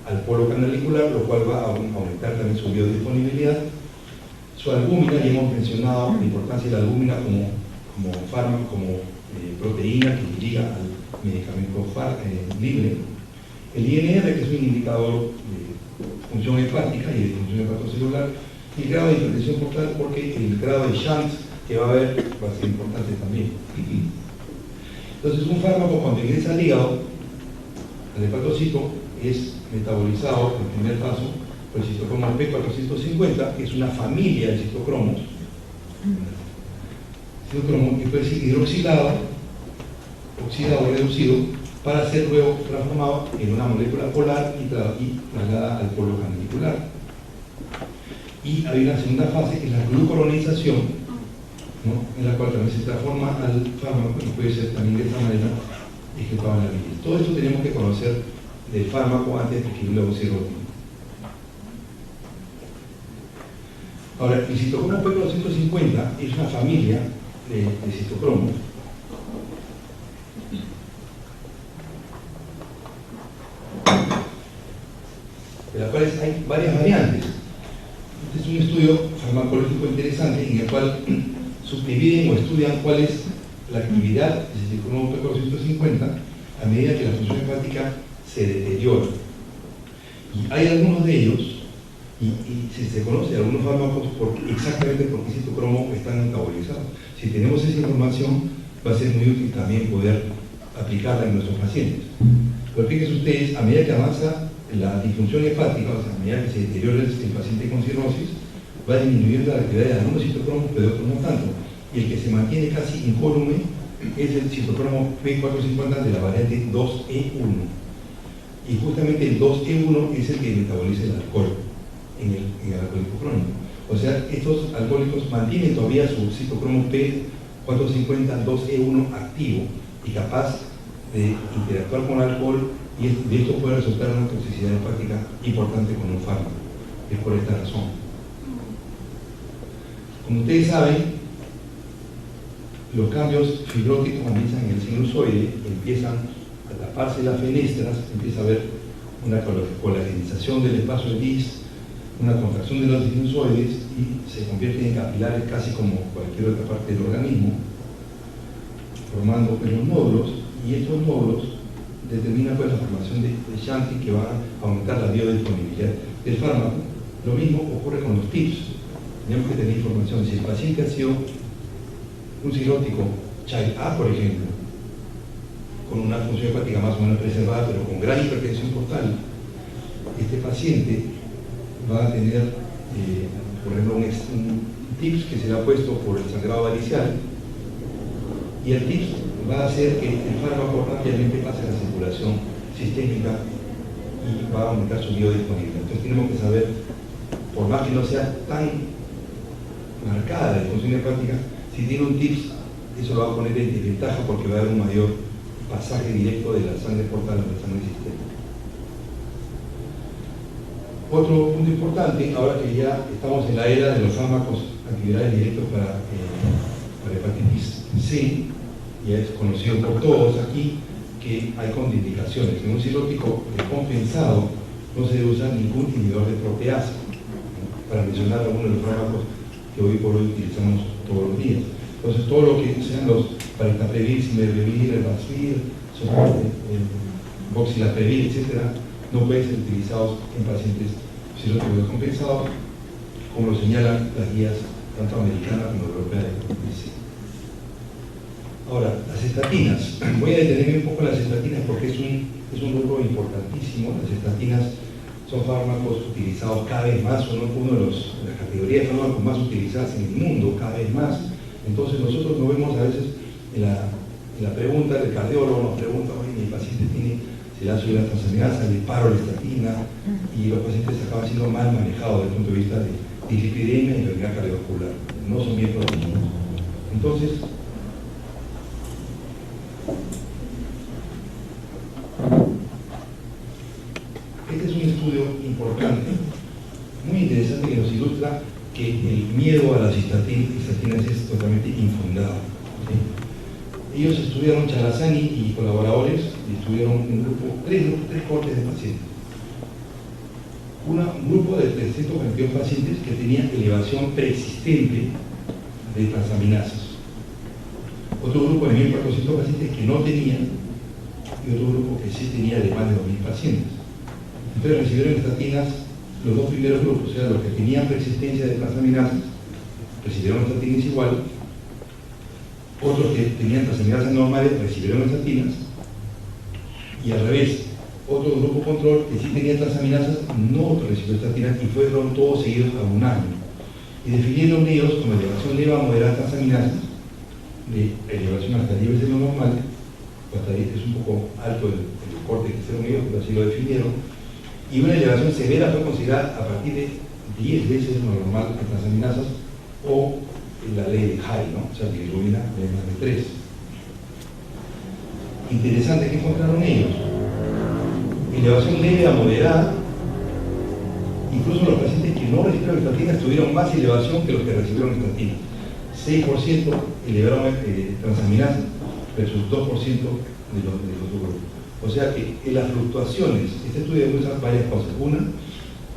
al polo canalicular, lo cual va a aumentar también su biodisponibilidad. Su albúmina, ya hemos mencionado la importancia de la albúmina como fármaco, como proteína que liga al medicamento libre. El INR, que es un indicador de función hepática y de función hepatocelular, y el grado de hipertensión portal, porque el grado de Shunt que va a haber va a ser importante también. Entonces, un fármaco cuando ingresa al hígado, al hepatocito, es metabolizado, el primer paso, por el citocromo P450, que es una familia de citocromos, citocromo que puede ser hidroxilado, oxidado o reducido, para ser luego transformado en una molécula polar y trasladada al polo canalicular. Y hay una segunda fase, que es la glucuronización, ¿no? En la cual también se transforma al fármaco y puede ser también de esta manera ejecutado en la bilis. Todo esto tenemos que conocer del fármaco antes de prescribirlo a un cirrótico. Ahora, el citocromo P450 es una familia de citocromos de las cuales hay varias variantes. Este es un estudio farmacológico interesante en el cual subdividen o estudian cuál es la actividad del citocromo P450 a medida que la función hepática se deteriora. Y hay algunos de ellos, y se conoce algunos fármacos exactamente por qué citocromo están metabolizados. Si tenemos esa información, va a ser muy útil también poder aplicarla en nuestros pacientes. Pero fíjense ustedes, a medida que avanza la disfunción hepática, o sea, a medida que se deteriora el paciente con cirrosis, va disminuyendo la actividad de algunos citocromos, pero de otros no tanto. Y el que se mantiene casi incólume es el citocromo P450 de la variante 2E1. Y justamente el 2E1 es el que metaboliza el alcohol en el alcohólico crónico. O sea, estos alcohólicos mantienen todavía su citocromo P450 2E1 activo y capaz de interactuar con el alcohol, y de esto puede resultar una toxicidad hepática importante con un fármaco. Es por esta razón. Como ustedes saben, los cambios fibróticos comienzan en el sinusoide, empiezan a taparse las fenestras, empieza a haber una colagenización del espacio de Lis, una contracción de los sinusoides y se convierten en capilares casi como cualquier otra parte del organismo, formando los nódulos, y estos nódulos determinan pues la formación de Shanti que va a aumentar la biodisponibilidad del fármaco. Lo mismo ocurre con los TIPS. Tenemos que tener información. Si el paciente ha sido un cirrótico Child A, por ejemplo, con una función hepática más o menos preservada, pero con gran hipertensión portal, este paciente va a tener, por ejemplo, un TIPS que será puesto por el sangrado varicial, y el TIPS va a hacer que el fármaco rápidamente pase a la circulación sistémica y va a aumentar su biodisponibilidad. Entonces tenemos que saber, por más que no sea tan marcada la disfunción hepática, si tiene un TIPS, eso lo va a poner en desventaja porque va a haber un mayor pasaje directo de la sangre portal a la sangre sistémica. Otro punto importante, ahora que ya estamos en la era de los fármacos antivirales directos para hepatitis C, ya es conocido por todos aquí, que hay contraindicaciones. En un cirrótico descompensado no se debe usar ningún inhibidor de proteasa, ¿no? Para mencionar algunos de los fármacos que hoy por hoy utilizamos todos los días. Entonces, todo lo que sean los Paritaprevir, Cimerevir, el Vasvir, el Voxilaprevir, etc., no pueden ser utilizados en pacientes cirróticos descompensados, como lo señalan las guías tanto americanas como europeas de medicina. Ahora, las estatinas. Voy a detenerme un poco en las estatinas porque es un grupo importantísimo. Las estatinas son fármacos utilizados cada vez más, son una de las categorías de fármacos más utilizadas en el mundo, cada vez más. Entonces nosotros nos vemos a veces en la pregunta del cardiólogo, nos pregunta, oye, mi paciente se le ha subido la transaminasa, le paro la estatina, y los pacientes acaban siendo mal manejados desde el punto de vista de dislipidemia y enfermedad cardiovascular. No son bien protegidos. Entonces, este es un estudio importante, muy interesante, que nos ilustra que el miedo a las estatinas es totalmente infundado. ¿Sí? Ellos estudiaron, Chalasani y colaboradores, estudiaron un grupo, tres cortes de pacientes. Un grupo de 342 pacientes que tenían elevación preexistente de transaminasas. Otro grupo de 1.400 pacientes que no tenían, y otro grupo que sí tenía de más de 2.000 pacientes. Entonces recibieron estatinas los dos primeros grupos, o sea, los que tenían preexistencia de transaminasas, recibieron estatinas igual. Otros que tenían transaminasas normales recibieron estatinas, y al revés, otro grupo control que sí tenía transaminasas no recibió estatinas y fueron todos seguidos a un año. Y definieron ellos como elevación leve a moderada transaminasas, de elevación hasta niveles de lo normal, hasta ahí es un poco alto el corte que hicieron ellos, pero así lo definieron, y una elevación severa fue considerada a partir de 10 veces lo normal de transaminasas, o la ley de High, ¿no? O sea, bilirrubina de más de 3. Interesante, ¿qué encontraron ellos? Elevación leve a moderada. Incluso los pacientes que no recibieron estatinas tuvieron más elevación que los que recibieron estatinas. 6% elevaron transaminasas versus 2% de los otros grupos. O sea que en las fluctuaciones, este estudio demuestra varias cosas. Una,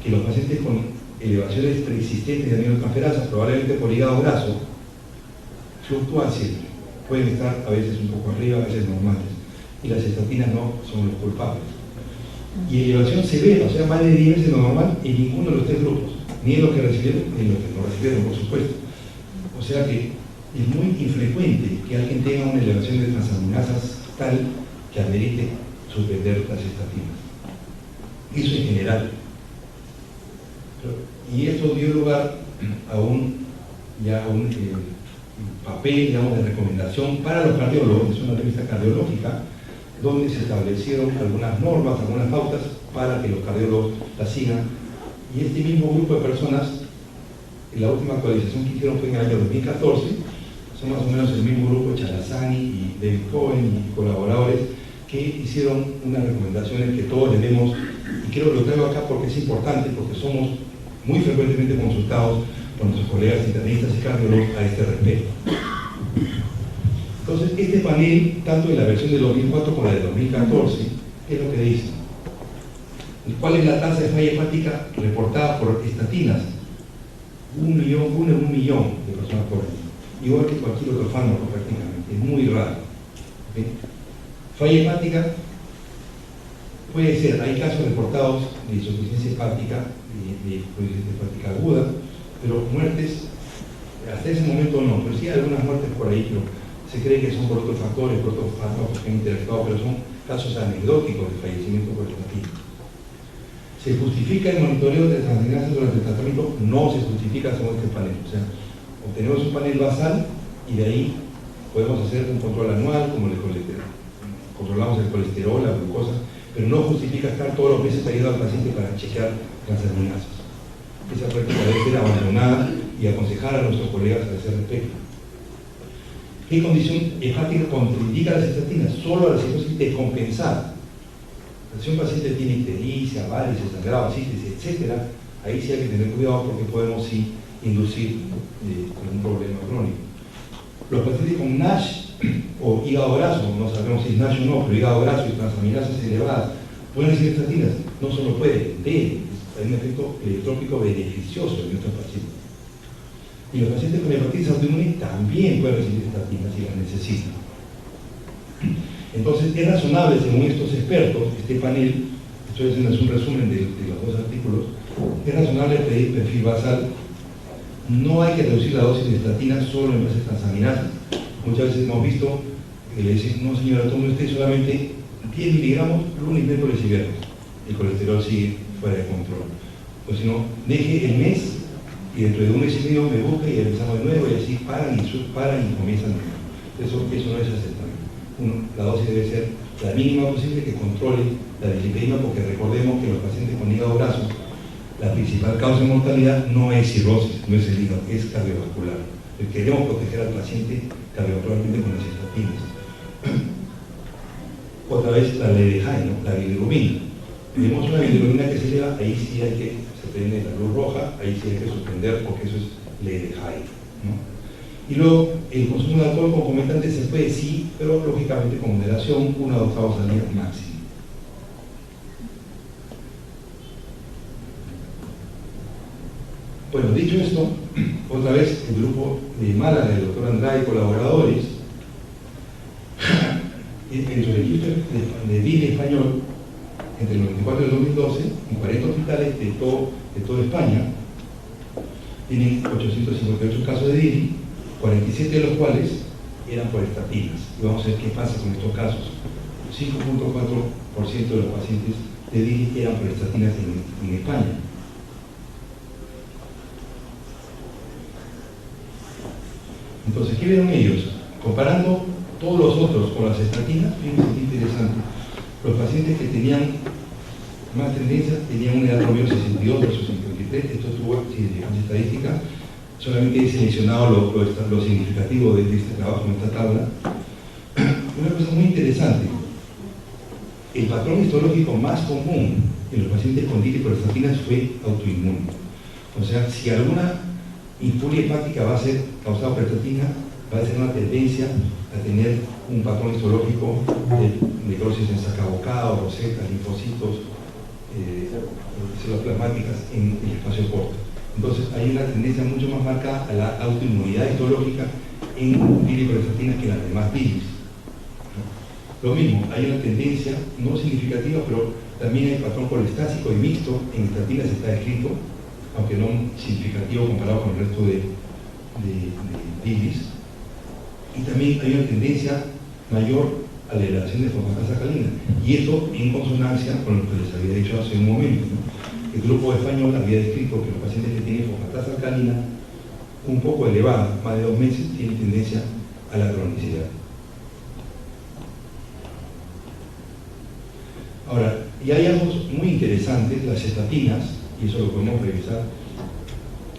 que los pacientes con elevaciones preexistentes de aminotransferasas, probablemente por hígado graso, fluctúan siempre. Pueden estar a veces un poco arriba, a veces normales. Y las estatinas no son los culpables. Y elevación severa, o sea, más de 10 veces lo normal en ninguno de los tres grupos, ni en los que recibieron ni en los que no recibieron, por supuesto. O sea que es muy infrecuente que alguien tenga una elevación de transaminasas tal que amerite suspender las estatinas. Eso en general. Y esto dio lugar a un papel, digamos, de recomendación para los cardiólogos. Es una revista cardiológica donde se establecieron algunas normas, algunas pautas para que los cardiólogos las sigan. Y este mismo grupo de personas, en la última actualización que hicieron fue en el año 2014, son más o menos el mismo grupo, Chalasani y David Cohen y colaboradores, que hicieron unas recomendaciones que todos debemos, y creo que lo traigo acá porque es importante, porque somos muy frecuentemente consultados por nuestros colegas internistas y cardiólogos a este respecto. Entonces, este panel, tanto en la versión de 2004 como la de 2014, ¿qué es lo que dice? ¿Cuál es la tasa de falla hepática reportada por estatinas? 1 en 1 millón de personas por año. Igual que cualquier otro fármaco prácticamente, es muy raro. ¿Okay? Falla hepática puede ser, hay casos reportados de insuficiencia hepática, de insuficiencia hepática aguda, pero muertes, hasta ese momento no, pero sí hay algunas muertes por ahí, pero se cree que son por otros factores, por otros fármacos que han interactuado, pero son casos anecdóticos de fallecimiento por estatina. ¿Se justifica el monitoreo de transaminasas durante el tratamiento? No se justifica según este panel. O sea, obtenemos un panel basal y de ahí podemos hacer un control anual, como el colesterol. Controlamos el colesterol, la glucosa, pero no justifica estar todos los meses ayudando al paciente para chequear transaminasas. Esa práctica debe ser abandonada y aconsejar a nuestros colegas a ese respecto. ¿Qué condición hepática contraindica las estatinas? Solo a la cirrosis descompensada. Si un paciente tiene ictericia, varices, sangrado, ascites, etc., ahí sí hay que tener cuidado porque podemos sí inducir un problema crónico. Los pacientes con NASH o hígado graso, no sabemos si es NASH o no, pero hígado graso y transaminasas elevadas, ¿pueden recibir estatinas? No solo pueden, deben. Hay un efecto electrópico beneficioso en nuestros pacientes. Y los pacientes con hepatitis autoinmune también pueden recibir estatinas si las necesitan. Entonces, es razonable, según estos expertos, este panel, estoy haciendo un resumen de los dos artículos, es razonable pedir perfil basal. No hay que reducir la dosis de estatinas solo en bases transaminasas. Muchas veces hemos visto que le dicen, no señora, tome usted solamente 10 miligramos lunes, miércoles y viernes. El colesterol sigue fuera de control. Pues si no, deje el mes y dentro de un mes y medio me busca y empezamos de nuevo y así paran y comienzan de nuevo. Eso no es aceptable. La dosis debe ser la mínima posible que controle la dislipidemia, porque recordemos que los pacientes con hígado graso, la principal causa de mortalidad no es cirrosis, no es el hígado, es cardiovascular. Queremos proteger al paciente cardiovascularmente con las estatinas. Otra vez la ley de High, ¿no? La bilirrubina. Tenemos una bilirrubina que se eleva, ahí sí hay que, se prende la luz roja, ahí sí hay que suspender porque eso es ley de High, ¿no? Y luego, el consumo de alcohol concomitante se puede, sí, pero lógicamente con moderación, 1 a 2 tragos al día máximo. Bueno, dicho esto, otra vez el grupo de Málaga, del doctor Andrade y colaboradores, en su equipo de DIL español, entre el 94 y el 2012, en 40 hospitales de toda España, tienen 858 casos de DIL, 47 de los cuales eran por estatinas. Y vamos a ver qué pasa con estos casos. 5.4% de los pacientes de DIL eran por estatinas en España. Entonces, ¿qué vieron ellos? Comparando todos los otros con las estatinas, fíjense qué interesante. Los pacientes que tenían más tendencia tenían una edad promedio 62 versus 53. Esto tuvo significancia estadística. Solamente he seleccionado lo significativo de este trabajo en esta tabla. Una cosa muy interesante. El patrón histológico más común en los pacientes con DIL y por estatinas fue autoinmune. O sea, si alguna infuria hepática va a ser causada por estatina, va a ser una tendencia a tener un patrón histológico de necrosis en saca bocal, rosetas, linfocitos, células plasmáticas en el espacio corto. Entonces hay una tendencia mucho más marcada a la autoinmunidad histológica en DIL y por estatinas que en las demás DILs. Lo mismo, hay una tendencia no significativa, pero también hay patrón colestásico y mixto en estatinas, está descrito, aunque no significativo comparado con el resto de DILs. Y también hay una tendencia mayor a la elevación de fosfatasa alcalina. Y esto en consonancia con lo que les había dicho hace un momento, ¿no? El grupo español había descrito que los pacientes que tienen fosfatasa alcalina un poco elevada, más de 2 meses, tienen tendencia a la cronicidad. Ahora, y hay hallazgos muy interesantes, las estatinas, y eso lo podemos revisar.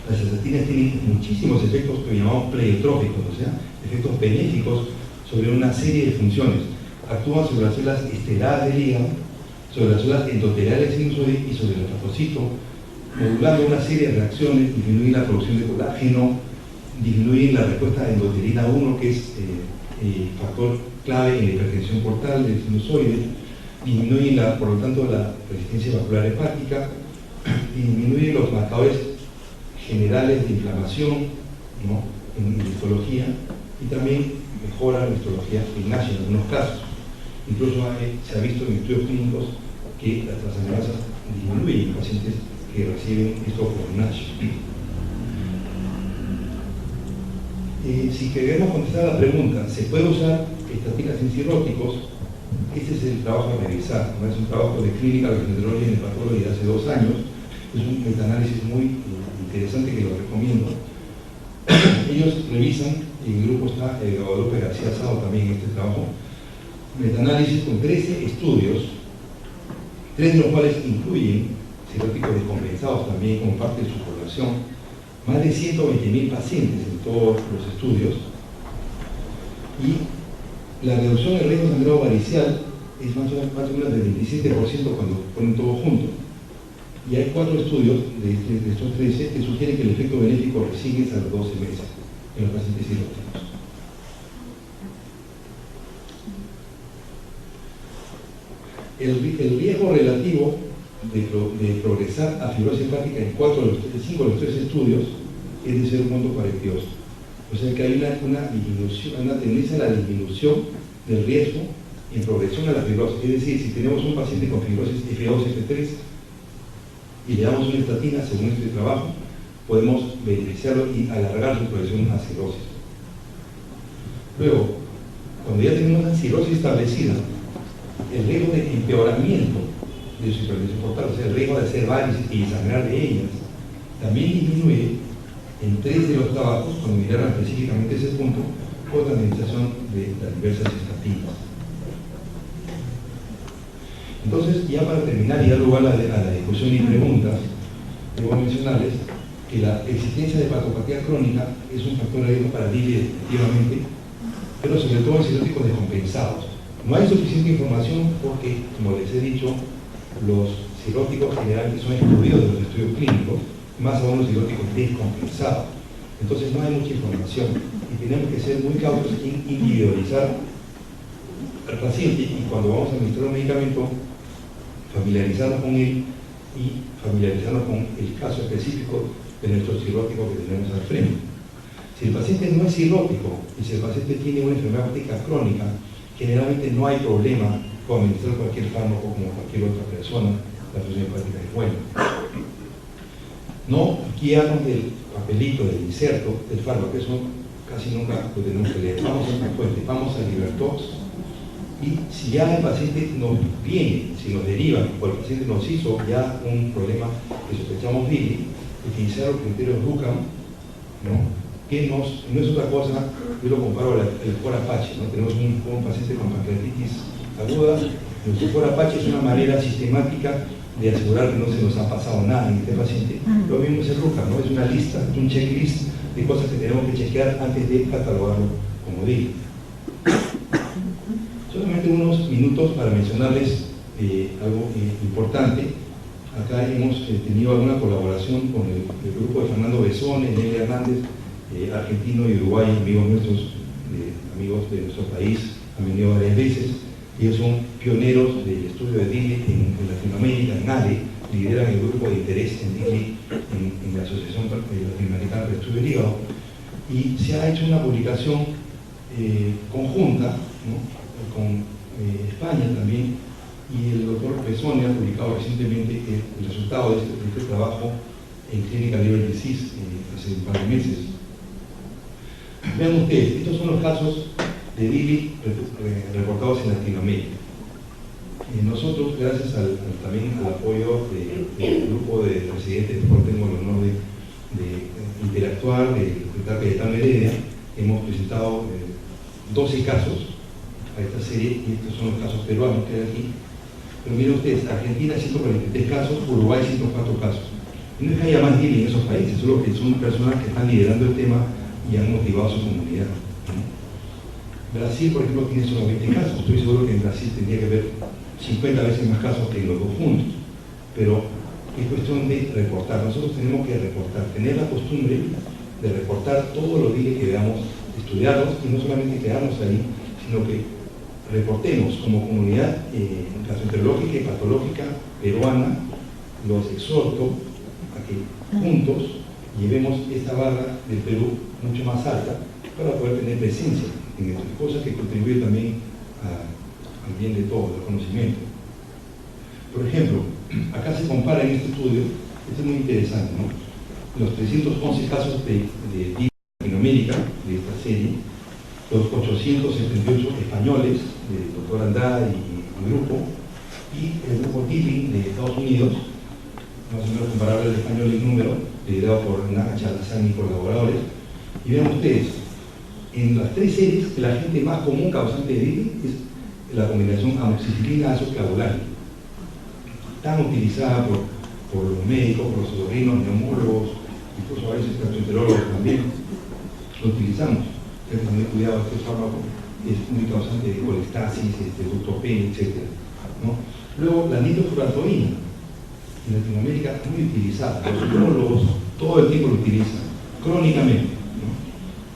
Las estatinas tienen muchísimos efectos que llamamos pleiotróficos, o sea, efectos benéficos sobre una serie de funciones. Actúan sobre las células estelares del hígado, sobre las células endoteliales sinusoide y sobre el hepatocito, modulando una serie de reacciones, disminuyen la producción de colágeno, disminuyen la respuesta de endotelina 1, que es factor clave en la hipertensión portal del sinusoide, disminuyen por lo tanto la resistencia vascular hepática, disminuyen los marcadores generales de inflamación, ¿no?, en histología, y también mejora la histología en NASH en algunos casos. Incluso se ha visto en estudios clínicos que las transaminasas disminuyen en pacientes que reciben esto por NASH. Si queremos contestar a la pregunta, ¿se puede usar estatinas en cirróticos? Este es el trabajo a revisar, ¿no? Es un trabajo de Clinical Gastroenterology and Hepatology de hace 2 años. Es un metaanálisis muy interesante que lo recomiendo. Ellos revisan, y el grupo está Guadalupe García Sado también en este trabajo, metaanálisis con 13 estudios, 3 de los cuales incluyen cirróticos descompensados también como parte de su población, más de 120.000 pacientes en todos los estudios, y la reducción del riesgo sangrado varicial es más o menos del 27% cuando ponen todo junto. Y hay 4 estudios de estos 13 que sugieren que el efecto benéfico resigue a los 12 meses en los pacientes cirróticos. El riesgo relativo de progresar a fibrosis hepática en 5 de los 3 estudios es de 0.42. O sea que hay una tendencia a la disminución del riesgo en progresión a la fibrosis. Es decir, si tenemos un paciente con fibrosis F2, F3 y le damos una estatina según este trabajo, podemos beneficiarlo y alargar su progresión a cirrosis. Luego, cuando ya tenemos una cirrosis establecida, el riesgo de empeoramiento de su hipertensión portal, o sea, el riesgo de hacer varices y sangrar de ellas, también disminuye en 3 de los trabajos, cuando miraron específicamente ese punto, con la administración de las diversas estatinas. Entonces, ya para terminar y dar lugar a la discusión y preguntas, debo mencionarles que la existencia de hepatopatía crónica es un factor de riesgo para DILI definitivamente, pero sobre todo en cirróticos descompensados. No hay suficiente información porque, como les he dicho, los cirróticos generalmente son excluidos de los estudios clínicos, más aún los cirróticos descompensados. Entonces no hay mucha información y tenemos que ser muy cautos en individualizar al paciente y cuando vamos a administrar un medicamento, familiarizarnos con él y familiarizarnos con el caso específico de nuestro cirrótico que tenemos al frente. Si el paciente no es cirrótico y si el paciente tiene una enfermedad hepática crónica, generalmente no hay problema con administrar cualquier fármaco como cualquier otra persona, la función hepática es buena. No guiarnos del papelito, del inserto, del fármaco, eso casi nunca lo tenemos que leer. Vamos a una fuente, vamos a Libertox, y si ya el paciente nos viene, si nos deriva, o el paciente nos hizo ya un problema que sospechamos DILI, utilizar los criterios RUCAM, ¿no? Que no es otra cosa, yo lo comparo al FOR Apache, ¿no? Tenemos un paciente con pancreatitis aguda, nuestro FOR Apache es una manera sistemática de asegurar que no se nos ha pasado nada en este paciente. Lo mismo es el RUCAM, ¿no? Es una lista, es un checklist de cosas que tenemos que chequear antes de catalogarlo como DILI. Solamente unos minutos para mencionarles algo importante. Acá hemos tenido alguna colaboración con el grupo de Fernando Besone, Nelly Hernández, argentino y Uruguay, amigos nuestros, amigos de nuestro país, han venido varias veces. Ellos son pioneros del estudio de DILI en Latinoamérica, en ALE, lideran el grupo de interés en DILI en la Asociación Latinoamericana de Estudio del Hígado, y se ha hecho una publicación conjunta, ¿no? Con España también, y el doctor Besone ha publicado recientemente el resultado de este trabajo en Clinical Liver Disease hace un par de meses. Vean ustedes, estos son los casos de DILI reportados en Latinoamérica. Nosotros, gracias también al apoyo del grupo de residentes, por tengo el honor de interactuar, de Hospital Cayetano Heredia, hemos presentado 12 casos a esta serie, y estos son los casos peruanos que hay aquí. Pero miren ustedes, Argentina 143 casos, Uruguay 104 casos. No es que haya más DILI en esos países, solo que son personas que están liderando el tema y han motivado a su comunidad, ¿no? Brasil, por ejemplo, tiene solo 20 casos. Estoy seguro que en Brasil tendría que haber 50 veces más casos que en los dos juntos. Pero es cuestión de reportar. Nosotros tenemos que reportar, tener la costumbre de reportar todos los DILI que veamos, estudiarlos y no solamente quedarnos ahí, sino que reportemos como comunidad gastroenterológica y patológica peruana. Los exhorto a que juntos llevemos esta barra del Perú mucho más alta para poder tener presencia en estas cosas que contribuyen también al bien de todos, al conocimiento. Por ejemplo, acá se compara en este estudio, esto es muy interesante, ¿no? Los 311 casos de DILI en Latinoamérica, de esta serie, los 878 españoles, del doctor Andrade y grupo, y el grupo DILI de Estados Unidos, más o menos comparable al español en número, liderado por Nacha Alazán y colaboradores. Y vean ustedes, en las 3 series, el agente más común causante de DILI es la combinación amoxicilina-azoclavulana, tan utilizada por los médicos, por los otorrinos, neumólogos, incluso a veces gastroenterólogos también lo utilizamos. Hay que tener cuidado, este fármaco es muy causante de colestasis, ductopenia, etc., ¿no? Luego, la nitrofurantoína, en Latinoamérica muy utilizada, los urólogos todo el tiempo lo utilizan, crónicamente, ¿no?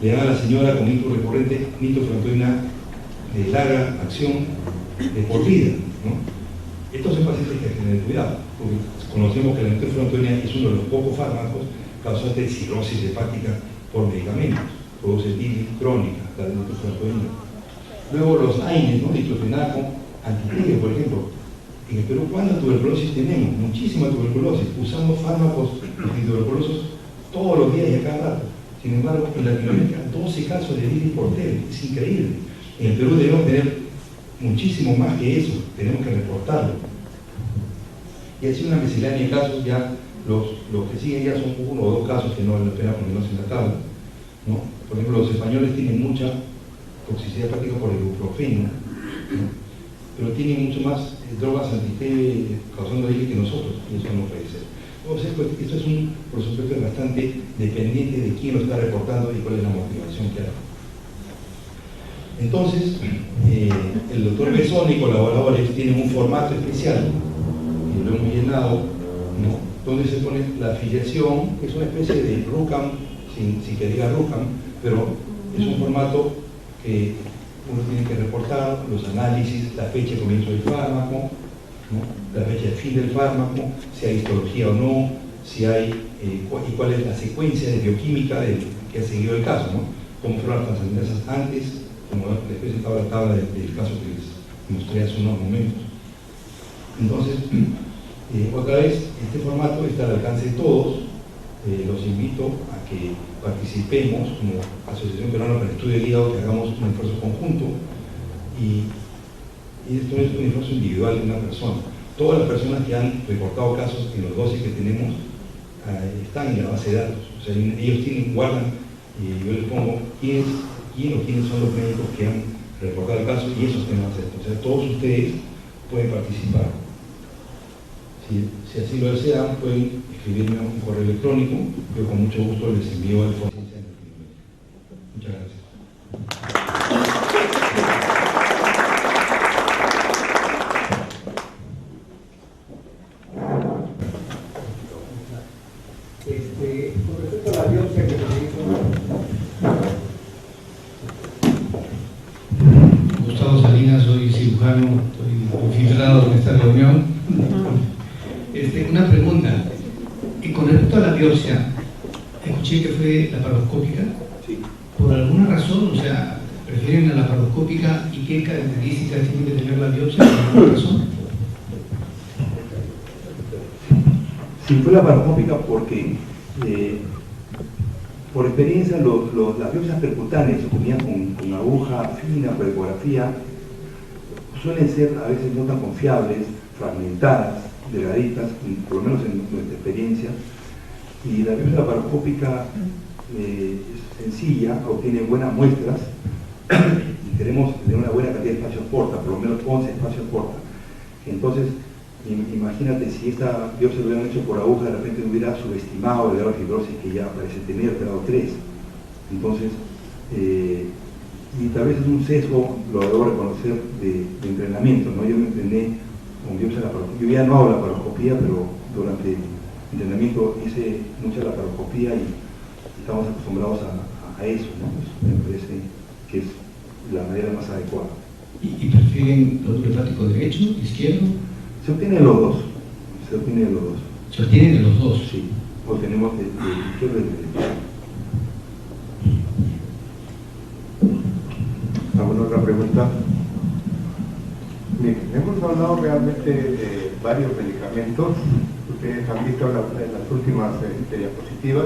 Le dan a la señora con nitro recurrente nitrofurantoína de larga acción de por vida, ¿no? Estos son pacientes que hay que tener cuidado, porque conocemos que la nitrofurantoína es uno de los pocos fármacos causantes de cirrosis hepática por medicamentos, produce bilis crónica, la nitrofurantoína. Luego los AINES, ¿no? Diclofenaco, antipliegue, por ejemplo. En el Perú, ¿cuánta tuberculosis tenemos? Muchísima tuberculosis. Usamos fármacos antituberculosos todos los días y a cada rato. Sin embargo, en Latinoamérica, 12 casos de bilis por TEL. Es increíble. En el Perú debemos tener muchísimo más que eso. Tenemos que reportarlo. Y así una miscelánea de casos, ya los que siguen ya son 1 o 2 casos que no vale la pena ponerlos en la tabla, ¿no? Por ejemplo, los españoles tienen mucha toxicidad hepática por el ibuprofeno, ¿no? Pero tienen mucho más drogas anti-T causando bilis que nosotros, y eso no puede ser. Entonces, esto es por supuesto, bastante dependiente de quién lo está reportando y cuál es la motivación que hay. Entonces, el doctor Besón y colaboradores tienen un formato especial, que lo hemos llenado, ¿no? Donde se pone la afiliación, que es una especie de RUCAM, sin que diga RUCAM, pero es un formato que uno tiene que reportar los análisis, la fecha de comienzo del fármaco, ¿no? La fecha de fin del fármaco, si hay histología o no, si hay, y cuál es la secuencia de bioquímica que ha seguido el caso, ¿no? Cómo fueron las transaminasas antes, como les presentaba la tabla del caso que les mostré hace unos momentos. Entonces, otra vez, este formato está al alcance de todos. Los invito a que participemos como Asociación Peruana para el Estudio del Hígado, que hagamos un esfuerzo conjunto, y esto no es un esfuerzo individual de una persona. Todas las personas que han reportado casos en los 12 que tenemos están en la base de datos. O sea, ellos guardan, y yo les pongo quiénes son los médicos que han reportado el caso, y esos tienen base de datos. O sea, todos ustedes pueden participar. Si así lo desean, pueden escribirme un correo electrónico. Yo con mucho gusto les envío el informe. Muchas gracias. Con respecto a la biopsia que se hizo, Gustavo Salinas, soy cirujano, estoy infiltrado en esta reunión. Una pregunta, y con respecto a la biopsia, escuché que fue laparoscópica. Sí. ¿Por alguna razón, o sea, prefieren la laparoscópica y qué características tiene que tener la biopsia por alguna razón? Sí, fue laparoscópica porque, por experiencia, las biopsias percutáneas obtenidas con aguja fina, por ecografía, suelen ser a veces no tan confiables, fragmentadas, delgaditas, por lo menos en nuestra experiencia, y la biopsia laparoscópica es sencilla, obtiene buenas muestras y queremos tener una buena cantidad de espacios porta, por lo menos 11 espacios porta. Entonces, imagínate si esta biopsia lo hubieran hecho por aguja, de repente hubiera subestimado el grado de fibrosis que ya parece tener, grado 3. Entonces, y tal vez es un sesgo, lo debo reconocer, de entrenamiento, ¿no? Yo me entrené con biopsia laparoscópica. Yo ya no hago laparoscopía, pero durante el entrenamiento hice mucha laparoscopía y estamos acostumbrados a eso, ¿no? Pues me parece que es la manera más adecuada. ¿Y prefieren nódulo hepático derecho, izquierdo? Se obtienen los dos. Se obtienen de los dos. Se obtienen de los dos. Sí, obtenemos de izquierda y de derecha. ¿Alguna otra pregunta? Miren, hemos hablado realmente de varios medicamentos. Ustedes han visto en las últimas diapositivas,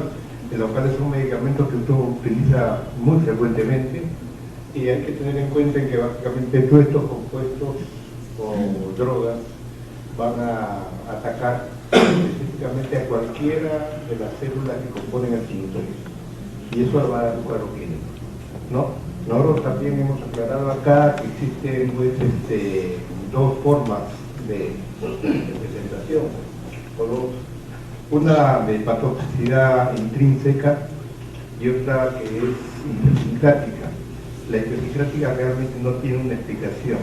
de los cuales son medicamentos que usted utiliza muy frecuentemente, y hay que tener en cuenta que básicamente todos estos compuestos o drogas van a atacar específicamente a cualquiera de las células que componen el sinusoide, y eso va a dar un cuadro clínico, ¿no? Nosotros también hemos aclarado acá que existen pues, dos formas de presentación, una de patoxicidad intrínseca y otra que es idiosincrática. La idiosincrática realmente no tiene una explicación.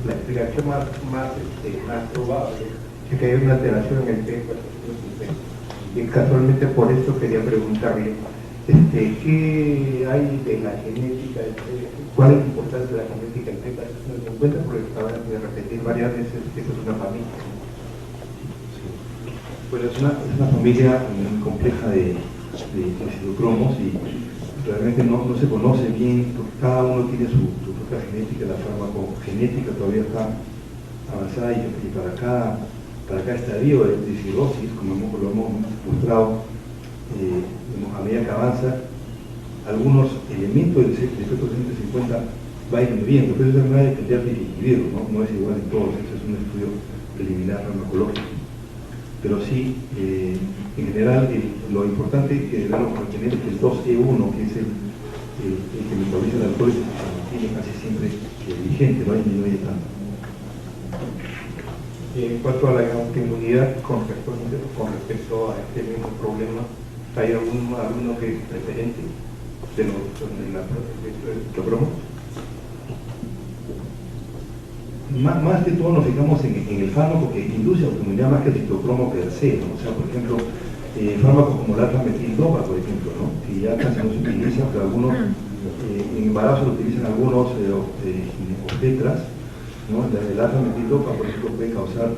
La explicación más probable es que hay una alteración en el P450. Y casualmente por eso quería preguntarle ¿qué hay de la genética? ¿Cuál es la importancia de la genética del P450? Porque acaban de repetir repetir varias veces que eso es una familia. Bueno, es una familia muy compleja de citocromos y realmente no se conoce bien, porque cada uno tiene su propia genética, la farmacogenética todavía está avanzada y para cada estadio de cirrosis, como lo hemos mostrado, a medida que avanza, algunos elementos del efecto 150 va disminuyendo, pero eso no hay que tendría que dividirlo, ¿no? No es igual en todos, esto es un estudio preliminar farmacológico. Pero sí, en general, lo importante que debemos mantener es que el 2E1, que es el que metaboliza el alcohol, se mantiene casi siempre vigente, no disminuye tanto. Y en cuanto a la autoinmunidad, con respecto a este mismo problema, ¿hay alguno que es preferente de los citocromos? Más que todo nos fijamos en el fármaco que induce autoinmunidad más que el citocromo per se, ¿no? O sea, por ejemplo, fármacos como la metildopa, por ejemplo, ¿no? Que ya casi no se utiliza, pero algunos, en embarazo lo utilizan algunos obstetras, ¿no? La metildopa, por ejemplo, puede causar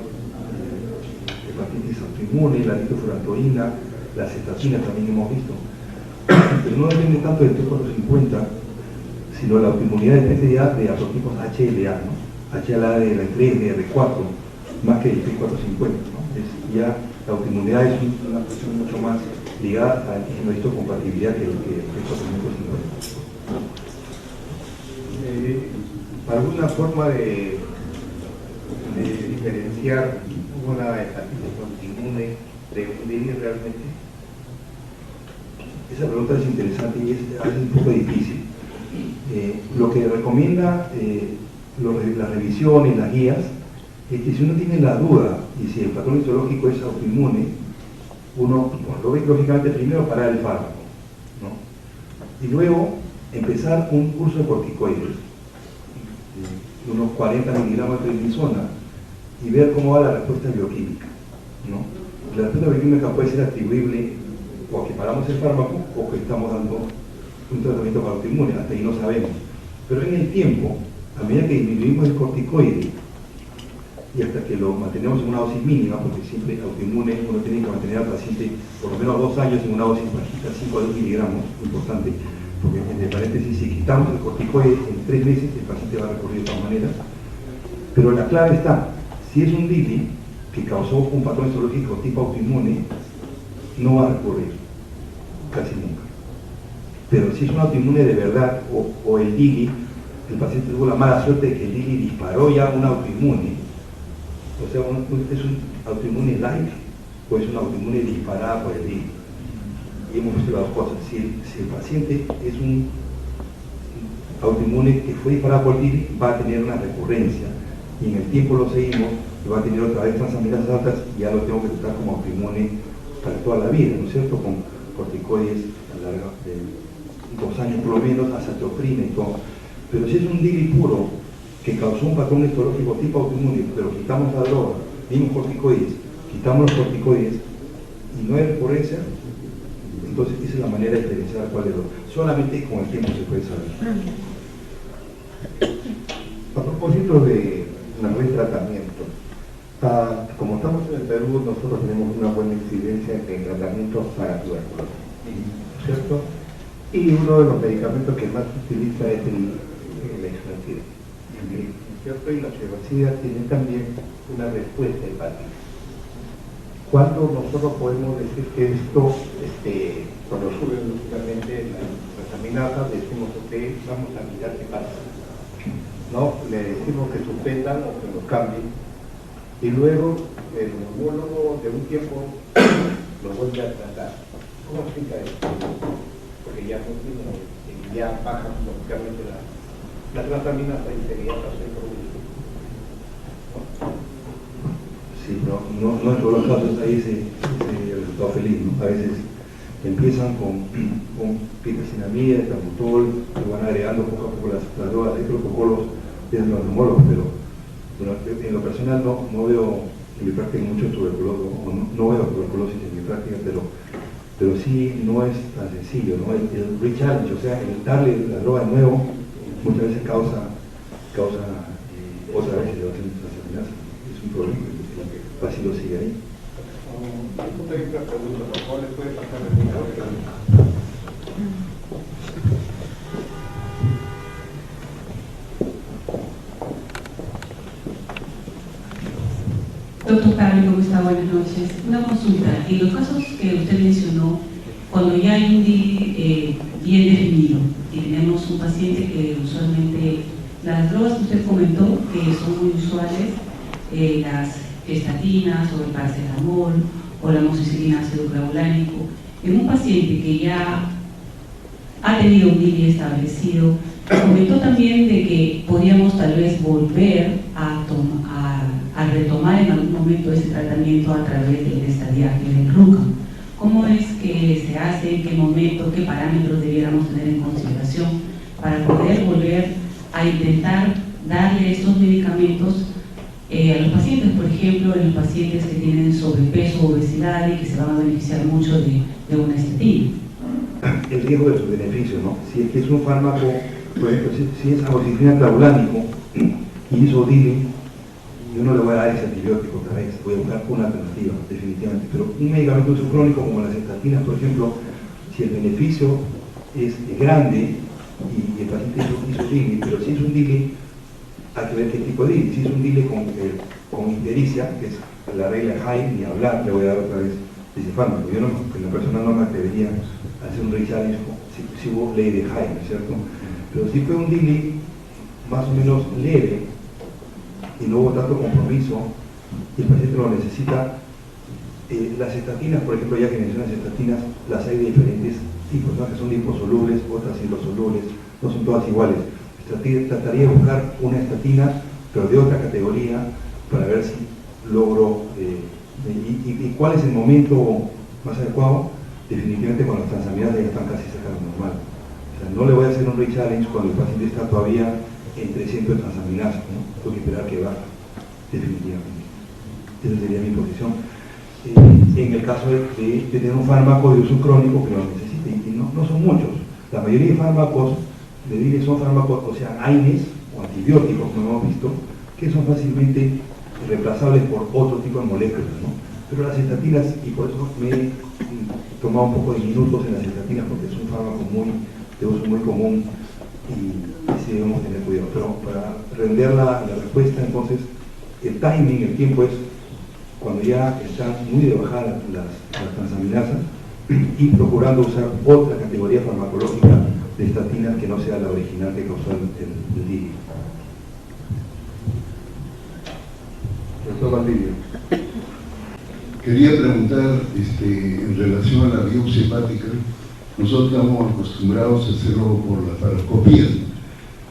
hepatitis autoinmune, la nitrofurantoína, la cetatina también hemos visto. Pero no depende tanto del T450, sino la autoinmunidad depende ya de atrotipos HLA, ¿no? HLA de R3, de R4, más que el T450, ¿no? Ya la autoinmunidad es una cuestión mucho más ligada a la histocompatibilidad que el T450. ¿Alguna forma de diferenciar una hepatitis autoinmune de un virus realmente? Esa pregunta es interesante y es a veces un poco difícil. Lo que recomienda la revisión y las guías es que si uno tiene la duda y si el patrón histológico es autoinmune, uno lo ve lógicamente primero parar el fármaco, ¿no? Y luego empezar un curso de corticoides, unos 40 miligramos de prednisona, y ver cómo va la respuesta bioquímica, ¿no? La respuesta bioquímica puede ser atribuible o a que paramos el fármaco o que estamos dando un tratamiento para autoinmune, hasta ahí no sabemos. Pero en el tiempo, a medida que disminuimos el corticoide y hasta que lo mantenemos en una dosis mínima, porque siempre autoinmune uno tiene que mantener al paciente por lo menos 2 años en una dosis bajita, 5 a 10 miligramos, importante, porque entre paréntesis, si quitamos el corticoide en 3 meses, el paciente va a recurrir de todas maneras. Pero la clave está, si es un DILI que causó un patrón histológico tipo autoinmune, no va a recurrir, casi nunca. Pero si es un autoinmune de verdad, o el DILI, el paciente tuvo la mala suerte de que el DILI disparó ya un autoinmune, o sea, es un autoinmune light o es un autoinmune disparada por el DILI. Y hemos visto las dos cosas. Si el paciente es un autoinmune que fue disparado por el DILI, va a tener una recurrencia y en el tiempo lo seguimos y va a tener otra vez transaminasas altas y ya lo tengo que tratar como autoinmune para toda la vida, ¿no es cierto? Con corticoides a larga de 2 años por lo menos, azathioprina y todo. Pero si es un DILI puro que causó un patrón histológico tipo autoinmune, pero quitamos la droga, dimos corticoides, quitamos los corticoides y no hay recurrencia, entonces esa es la manera de diferenciar cuál es lo. Solamente con el tiempo se puede saber. A propósito de retratamiento, como estamos en el Perú, nosotros tenemos una buena incidencia en tratamientos para tuberculosis, ¿cierto? Y uno de los medicamentos que más se utiliza es la isoniazida, ¿cierto? Y la isoniazida tiene también una respuesta hepática. ¿Cuándo nosotros podemos decir que esto, cuando sube lógicamente las transaminasas, decimos ok, vamos a mirar qué pasa? ¿No? Le decimos que suspendan o que lo cambien, y luego el neumólogo de un tiempo lo vuelve a tratar. ¿Cómo explica esto? Porque ya no tiene, ya baja lógicamente la transaminasa y sería pasar por un. Sí, no en todos los casos hay ese resultado feliz, ¿no? A veces empiezan con pitacinamida, etambutol, se van agregando poco a poco las drogas, hay protocolos de los neumólogos, pero en lo personal no veo en mi práctica mucho tuberculosis, no veo tuberculosis en mi práctica, pero sí no es tan sencillo, ¿no? El re-challenge, o sea, el darle la droga de nuevo, muchas veces causa otra vez elevación de problema, el vacío sigue ahí. Punto de vista pregunta, por favor, ¿le puede pasar el micrófono? Doctor Carmen, ¿cómo está? Buenas noches. Una consulta. En los casos que usted mencionó, cuando ya hay un DILI bien definido y tenemos un paciente que usualmente, las drogas que usted comentó, que son muy usuales, las estatinas o el paracetamol o la amoxicilina ácido clavulánico, en un paciente que ya ha tenido un DILI establecido, comentó también de que podríamos tal vez volver a retomar en algún momento ese tratamiento a través del estadiaje del RUCAM. ¿Cómo es que se hace? ¿En qué momento? ¿Qué parámetros debiéramos tener en consideración para poder volver a intentar darle estos medicamentos a los pacientes? Por ejemplo, en los pacientes que tienen sobrepeso o obesidad y que se van a beneficiar mucho de una estatina. El riesgo de sus beneficios, ¿no? Si es que es un fármaco, por ejemplo, si es amoxicilina clavulánico y hizo DILI, yo no le voy a dar ese antibiótico otra vez, voy a buscar una alternativa, definitivamente. Pero un medicamento subcrónico como las estatinas, por ejemplo, si el beneficio es grande y el paciente hizo DILI, pero si es un DILI, hay que ver qué tipo de DILI. Si es un DILI con ictericia, que es la regla Hyde, ni hablar, le voy a dar otra vez ese fármaco. Yo no, en la persona no me atrevería a hacer un re-challenge si hubo ley de Hyde, ¿no es cierto? Pero si fue un DILI más o menos leve, y no hubo tanto compromiso y el paciente lo necesita, las estatinas, por ejemplo, ya que mencionas estatinas, las hay de diferentes tipos, ¿no? Que son liposolubles, otras hidrosolubles, no son todas iguales. Trataría de buscar una estatina, pero de otra categoría, para ver si logro y cuál es el momento más adecuado. Definitivamente cuando las transaminasas ya están casi cerca de lo normal. O sea, no le voy a hacer un re-challenge cuando el paciente está todavía en 300 de transaminasa, ¿no? Tengo que esperar que baje, definitivamente. Esa sería mi posición. En el caso de tener un fármaco de uso crónico que lo necesite, y no son muchos. La mayoría de fármacos de DILI son fármacos, o sea, AINES o antibióticos, como hemos visto, que son fácilmente reemplazables por otro tipo de moléculas, ¿no? Pero las estatinas, y por eso me he tomado un poco de minutos en las estatinas, porque es un fármaco de uso muy común, y sí debemos tener cuidado. Pero para render la respuesta, entonces, el timing, el tiempo es cuando ya están muy de bajada las transaminasas y procurando usar otra categoría farmacológica de estatinas que no sea la original que causó el DILI. Doctor Valdivia. Quería preguntar, en relación a la biopsia hepática, nosotros estamos acostumbrados a hacerlo por la paroscopía.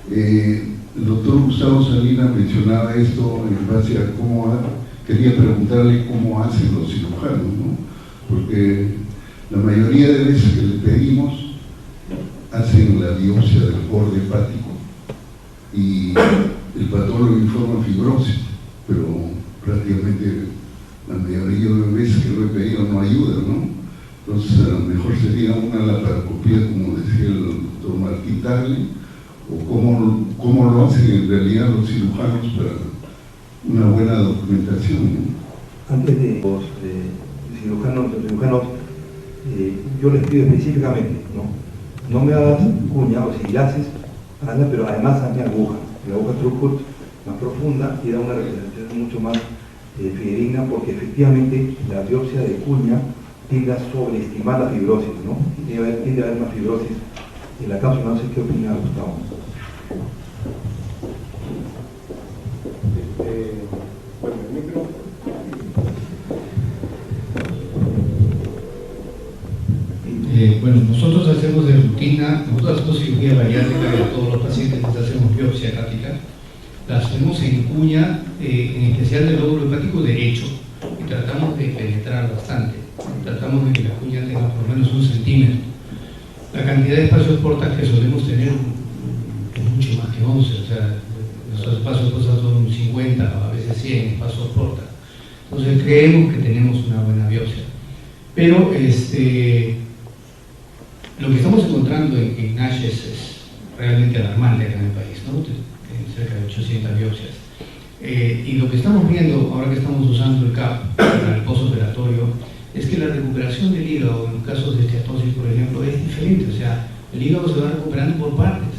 El doctor Gustavo Salinas mencionaba esto en base a quería preguntarle cómo hacen los cirujanos, ¿no? Porque la mayoría de veces que le pedimos hacen la biopsia del borde hepático y el patólogo informa fibrosis, pero prácticamente la mayoría de veces que lo he pedido no ayuda, ¿no? Entonces a lo mejor sería una laparoscopía, como decía el doctor Marquitagli, o cómo lo hacen en realidad los cirujanos para una buena documentación, ¿no? Antes de los cirujanos, yo les pido específicamente, no me hagas cuña, o si la haces, hazla, pero además hazme aguja. La aguja throughput más profunda y da una representación mucho más fidedigna, porque efectivamente la biopsia de cuña tiende a sobreestimar la fibrosis, ¿no? Tiende a haber más fibrosis en la cápsula. No sé qué opina Gustavo. Bueno, el micro. Bueno, nosotros hacemos de rutina, nosotros hacemos cirugía bariátrica y a todos los pacientes les hacemos biopsia hepática. La hacemos en cuña, en especial del lóbulo hepático derecho, y tratamos de penetrar bastante. Tratamos de que la cuña tenga por lo menos 1 centímetro. La cantidad de espacios portas que solemos tener es mucho más que 11, o sea, nuestros espacios portas son 50 o a veces 100 espacios portas. Entonces creemos que tenemos una buena biopsia. Pero lo que estamos encontrando en NASH es realmente alarmante acá en el país, ¿no? Cerca de 800 biopsias. Y lo que estamos viendo, ahora que estamos usando el CAP para el postoperatorio, es que la recuperación del hígado, en los casos de esteatosis, por ejemplo, es diferente. O sea, el hígado se va recuperando por partes.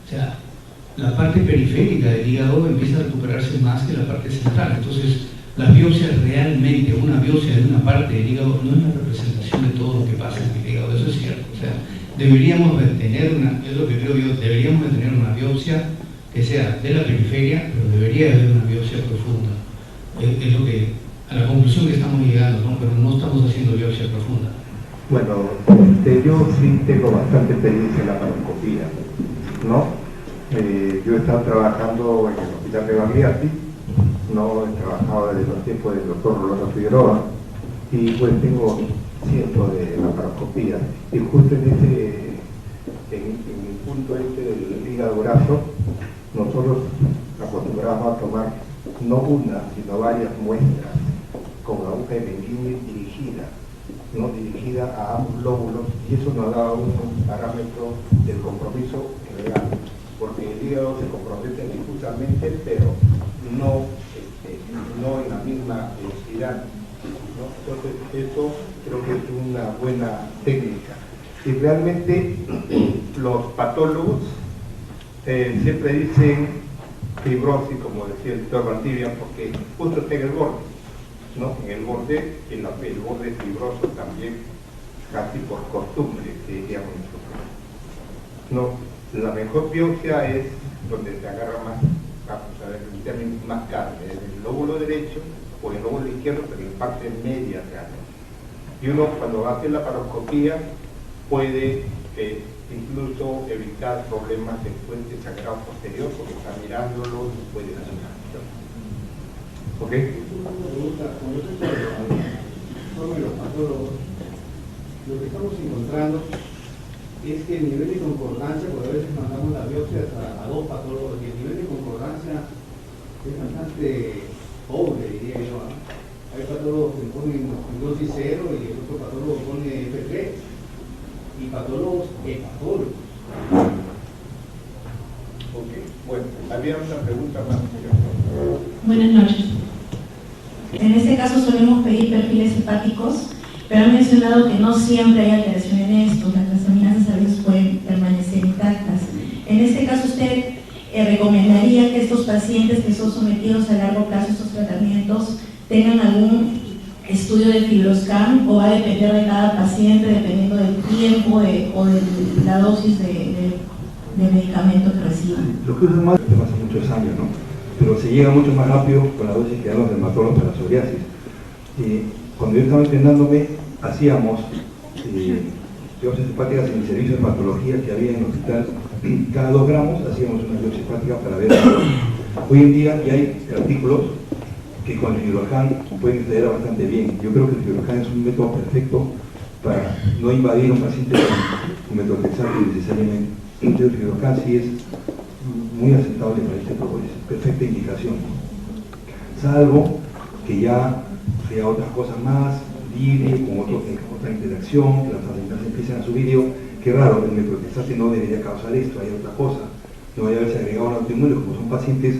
O sea, la parte periférica del hígado empieza a recuperarse más que la parte central. Entonces, las biopsias realmente, una biopsia de una parte del hígado no es la representación de todo lo que pasa en el hígado, eso es cierto. O sea, deberíamos de tener es lo que creo yo, deberíamos de tener una biopsia que sea de la periferia, pero debería haber una biopsia profunda. Es lo que, a la conclusión que estamos llegando, ¿no? Pero no estamos haciendo biopsia profunda. Bueno, yo sí tengo bastante experiencia en la paroscopía, ¿no? Yo he estado trabajando en el Hospital de Bagliati, no he trabajado desde los tiempos del doctor Rolando Figueroa, y pues tengo cientos de laparoscopía. Y justo en el punto del hígado graso, nosotros acostumbramos a tomar no una, sino varias muestras con aguja de Mengele dirigida, ¿no? Dirigida a ambos lóbulos, y eso nos da un parámetro del compromiso real, porque el hígado se compromete difusamente, pero no en la misma velocidad, ¿no? Entonces eso creo que es una buena técnica. Y realmente los patólogos siempre dicen fibrosis, como decía el doctor Valdivia, porque justo está en el borde, ¿no? En el borde, el borde fibroso también, casi por costumbre, que diríamos nosotros. No, la mejor biopsia es donde se agarra más, vamos a ver, en términos más carne, en el lóbulo derecho o en el lóbulo izquierdo, pero en la parte media realmente. Y uno cuando va a hacer la paroscopía puede incluso evitar problemas de puente sagrado posterior, porque está mirándolo y puede dañar. ¿Ok? Una pregunta, con respecto a los patólogos, lo que estamos encontrando es que el nivel de concordancia, porque a veces mandamos las biopsias a dos patólogos, y el nivel de concordancia es bastante pobre, diría yo, ¿no? Hay patólogos que ponen dosis 0 y el otro patólogo pone F3, y patólogos hepatólogos. Ok, bueno, había una pregunta más. Buenas noches. En este caso solemos pedir perfiles hepáticos, pero han mencionado que no siempre hay alteración en estos, las transaminasas a veces pueden permanecer intactas. En este caso, ¿usted recomendaría que estos pacientes que son sometidos a largo plazo a estos tratamientos tengan algún estudio de FibroScan, o va a depender de cada paciente dependiendo del tiempo o de la dosis de medicamento que reciban? Lo que usan más hace muchos años, ¿no? Pero se llega mucho más rápido con la dosis que dan los dermatólogos para la psoriasis. Cuando yo estaba entrenándome, hacíamos biopsias hepáticas en el servicio de hematología que había en el hospital. Cada 2 gramos hacíamos una biopsia hepática para ver. Hoy en día ya hay artículos que con el FibroScan pueden acceder bastante bien. Yo creo que el FibroScan es un método perfecto para no invadir a un paciente con metotrexato necesariamente. Entonces el FibroScan sí es muy aceptable para este propósito, perfecta indicación. Salvo que ya sea otras cosas más, libre, con otra interacción, que las facilidades empiecen a subir. Qué raro, el metotrexato no debería causar esto, hay otra cosa. No vaya a haberse agregado un autoinmune, como son pacientes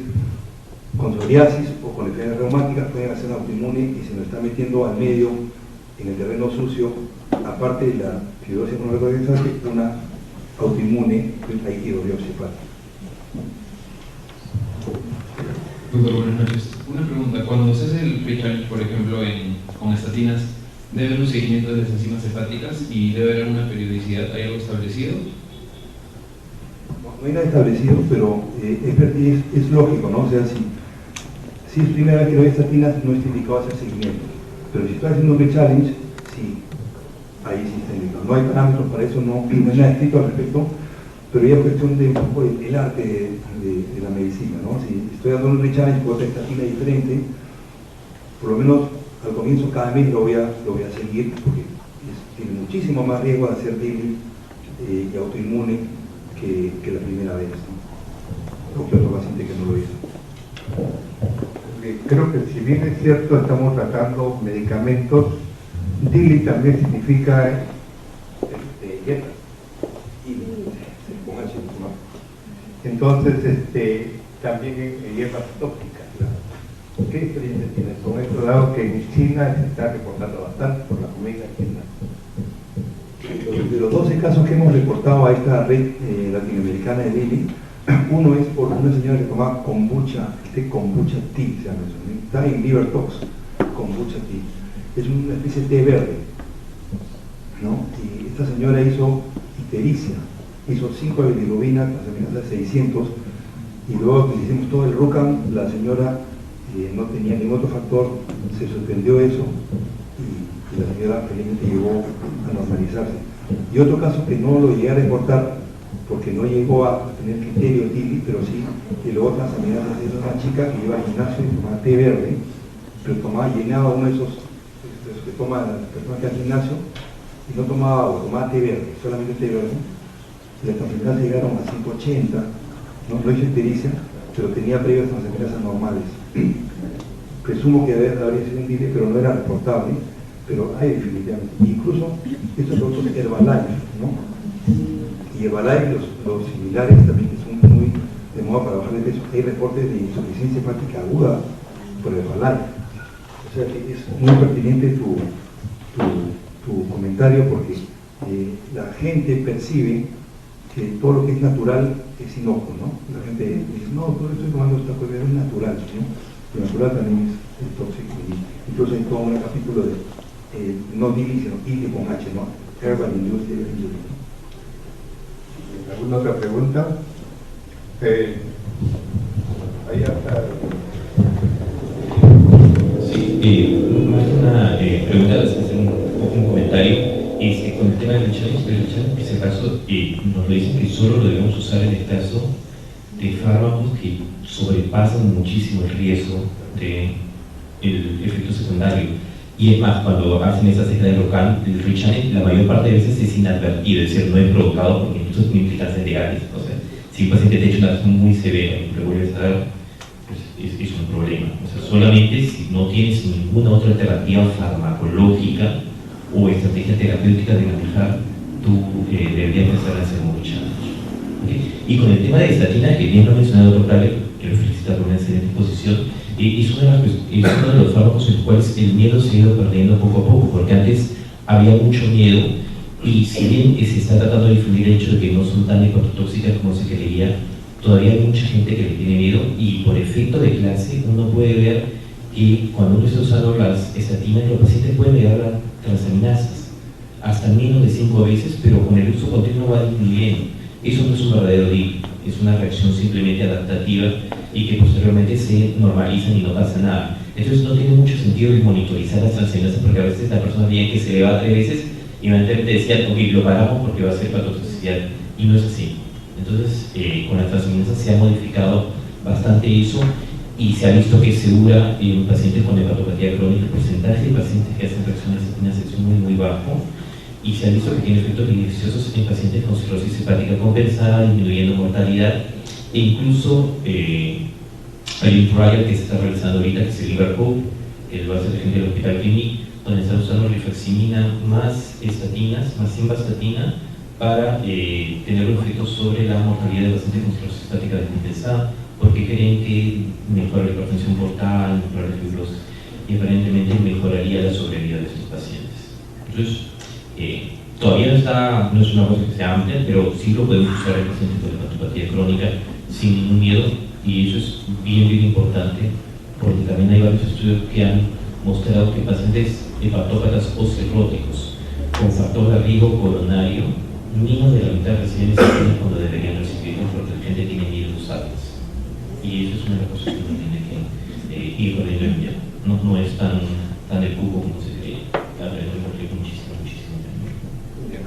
con psoriasis o con enfermedades reumáticas, pueden hacer un autoinmune y se nos está metiendo al medio, en el terreno sucio, aparte de la fibrosis con una autoinmune, la hidrobiopsia hepática. Doctor, buenas noches. Una pregunta, cuando se hace el pre-challenge, por ejemplo, con estatinas, ¿debe haber un seguimiento de las enzimas hepáticas y debe haber una periodicidad? ¿Hay algo establecido? No hay nada establecido, pero es lógico, ¿no? O sea, si es primera vez que doy estatinas, no está indicado hacer seguimiento. Pero si estoy haciendo un pre-challenge, sí, ahí sí está indicado. No hay parámetros para eso, no hay nada escrito al respecto, pero ya es cuestión de un poco el arte de la medicina, ¿no? Si estoy dando un pre-challenge con otra estatina diferente, por lo menos al comienzo cada mes lo voy a seguir, porque tiene muchísimo más riesgo de hacer débil y autoinmune que la primera vez, ¿no? O que otro paciente que no lo hizo. Creo que si bien es cierto estamos tratando medicamentos, DILI también significa dieta. Entonces, también en hierbas tóxicas. ¿Qué experiencia tienes con esto, dado que en China se está reportando bastante por la comida china? De los 12 casos que hemos reportado a esta red latinoamericana de Lili, uno es por una señora que tomaba kombucha, kombucha tea, se llama eso, ¿no? Está en Liver Talks, kombucha tea. Es una especie de té verde, ¿no? Y esta señora hizo ictericia, hizo 5 de bilirrubina, las 600, y luego que hicimos todo el RUCAM, la señora no tenía ningún otro factor, se suspendió eso, y la señora felizmente llegó a normalizarse. Y otro caso que no lo llegué a reportar, porque no llegó a tener criterio Lili, pero sí, y luego otras amigas, es una chica que iba al gimnasio y tomaba té verde, pero llenaba uno de esos que toma las personas que hacen gimnasio, y no tomaba agua, tomaba té verde, solamente té verde, y las transaminasas llegaron a 180, no hizo ictericia, pero tenía previas transaminasas normales. Presumo que habría sido un Lili, pero no era reportable, pero hay definitivamente. Incluso estos otros Herbalife, ¿no? Y Herbalife, los similares también que son muy de moda para bajar de peso, hay reportes de insuficiencia hepática aguda por Herbalife. O sea que es muy pertinente tu comentario, porque la gente percibe que todo lo que es natural es inocuo, ¿no? La gente dice, no, todo estoy tomando esta cosa, es natural, ¿no? Lo natural también es tóxico. Incluso hay todo un capítulo de no Lili, sino Lili con H, ¿no? Herbal Industrial Injury. ¿Alguna otra pregunta? Ahí está. Sí, más una pregunta, hacer un comentario. Con el tema del challenge, que ese caso nos lo dicen que solo lo debemos usar en el caso de fármacos que sobrepasan muchísimo el riesgo del efecto secundario. Y es más, cuando hacen esa cesta de local, el Richane, la mayor parte de veces es inadvertido, es decir, no es provocado porque incluso tiene implicancias legales. O sea, si un paciente te ha hecho una acción muy severa y lo vuelves a dar, pues es un problema. O sea, solamente si no tienes ninguna otra alternativa farmacológica o estrategia terapéutica de manejar, tú deberías pensar en hacer un challenge. ¿Okay? Y con el tema de estatina, que bien lo ha mencionado el doctor Pablo, quiero felicitar por una excelente exposición, es uno de los fármacos en los cuales el miedo se ha ido perdiendo poco a poco, porque antes había mucho miedo, y si bien se está tratando de difundir el hecho de que no son tan hepatotóxicas como se creía, todavía hay mucha gente que le tiene miedo, y por efecto de clase uno puede ver que cuando uno está usando las estatinas, los pacientes pueden llegar a transaminasas hasta menos de 5 veces, pero con el uso continuo va disminuyendo. Eso no es un verdadero DIL, es una reacción simplemente adaptativa y que posteriormente se normalizan y no pasa nada. Entonces no tiene mucho sentido el monitorizar las transaminasas, porque a veces la persona tiene que se eleva 3 veces y eventualmente decía, ok, lo paramos porque va a ser hepatotoxicidad, y no es así. Entonces con las transaminasas se ha modificado bastante eso, y se ha visto que segura en pacientes con hepatopatía crónica, el porcentaje de pacientes que hacen reacciones estatinas es muy bajo, y se ha visto que tiene efectos beneficiosos en pacientes con cirrosis hepática compensada, disminuyendo mortalidad, e incluso hay un trial que se está realizando ahorita, que es el Liverpool, que lo hace la gente del Hospital Clinic, donde están usando rifaximirina más estatinas, más simvastatina, para tener un efecto sobre la mortalidad de pacientes con cirrosis hepática descompensada, porque creen que mejora la hipertensión portal, mejora la fibrosis, y aparentemente mejoraría la sobrevida de estos pacientes. Entonces, todavía no es una cosa que sea amplia, pero sí lo podemos usar en pacientes con hepatopatía crónica sin ningún miedo, y eso es bien importante, porque también hay varios estudios que han mostrado que pacientes hepatópatas o cirróticos con factor de riesgo coronario, menos de la mitad reciben estatinas cuando deberían recibirlos, porque la gente tiene miedo de usarlas. Y eso es una de las cosas que uno tiene que ir perdiendo en día. No es tan el cubo como se cree. Muchísimo.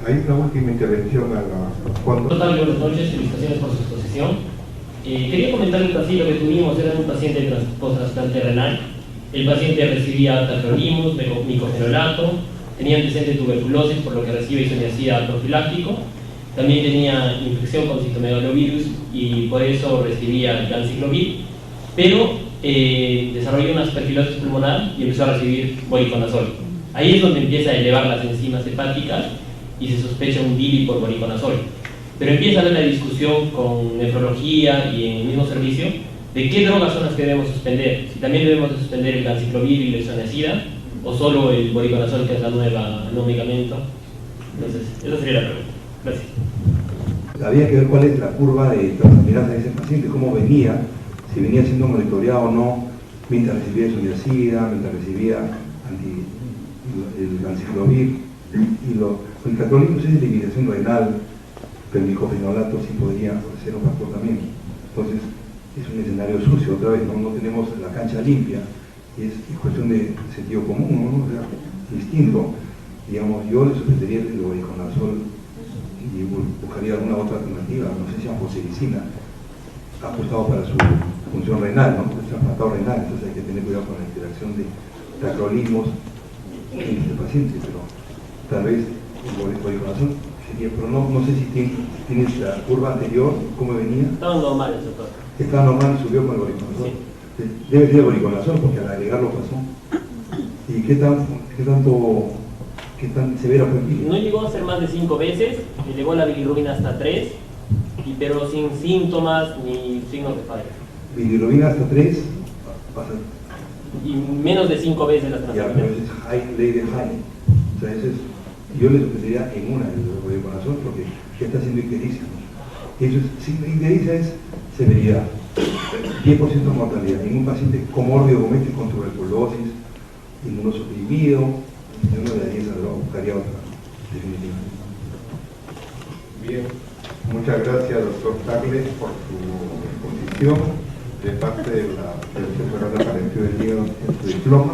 Hay una última intervención a los fondos. Total, buenas noches, felicitaciones por su exposición. Quería comentar el paciente que tuvimos, era un paciente con trasplante renal. El paciente recibía tacrolimus, micofenolato, tenía antecedente de tuberculosis, por lo que recibe isoniazida profiláctico. También tenía infección con citomegalovirus y por eso recibía el ganciclovir, pero desarrolló una aspergilosis pulmonar y empezó a recibir voriconazol. Ahí es donde empieza a elevar las enzimas hepáticas y se sospecha un DILI por voriconazol. Pero empieza a haber la discusión con nefrología y en el mismo servicio ¿De qué drogas son las que debemos suspender? Si también debemos de suspender el ganciclovir y la isoniazida, o solo el voriconazol, que es la nueva, no medicamento. Entonces, esa sería la pregunta. Gracias. Había que ver cuál es la curva de transaminasa de ese paciente, cómo venía, si venía siendo monitoreado o no, mientras recibía isoniazida, mientras recibía el ganciclovir. Y el tacrolimus es eliminación renal, pero el micofenolato sí podría ser un factor también. Entonces, es un escenario sucio, otra vez, no tenemos la cancha limpia, y es cuestión de sentido común, ¿no? O sea, distinto. Digamos, yo le sugeriría el voriconazol y buscaría alguna otra alternativa, no sé si ampocilicina, ajustado para su función renal, ¿no? Es trasplantado renal, entonces hay que tener cuidado con la interacción de tacrolimus en este paciente, pero tal vez el voriconazol sería, pero no sé si tienes la curva anterior, cómo venía. Estaban normales, doctor. Estaba normal y subió con el voriconazol. Sí. Debe ser el voriconazol porque al agregarlo pasó. ¿Y qué tan severa fue el bilirrubina? No llegó a ser más de 5 veces, elevó la bilirrubina hasta 3, pero sin síntomas ni signos de falla. Bilirrubina hasta 3 pasa. Y menos de 5 veces las Ya, pero ese es high, ley de high. O sea, ese es, yo le sugeriría en una el voriconazol porque ya está siendo ictericia. Eso es, sin ictericia es severidad. 10% de mortalidad en un paciente comórbido con tuberculosis, inmunosuprimido, yo no le daría esa droga, buscaría otra, definitivamente. Bien, muchas gracias, doctor Tagle, por su exposición de parte del Centro Nacional para el Estudio del Hígado en su diploma.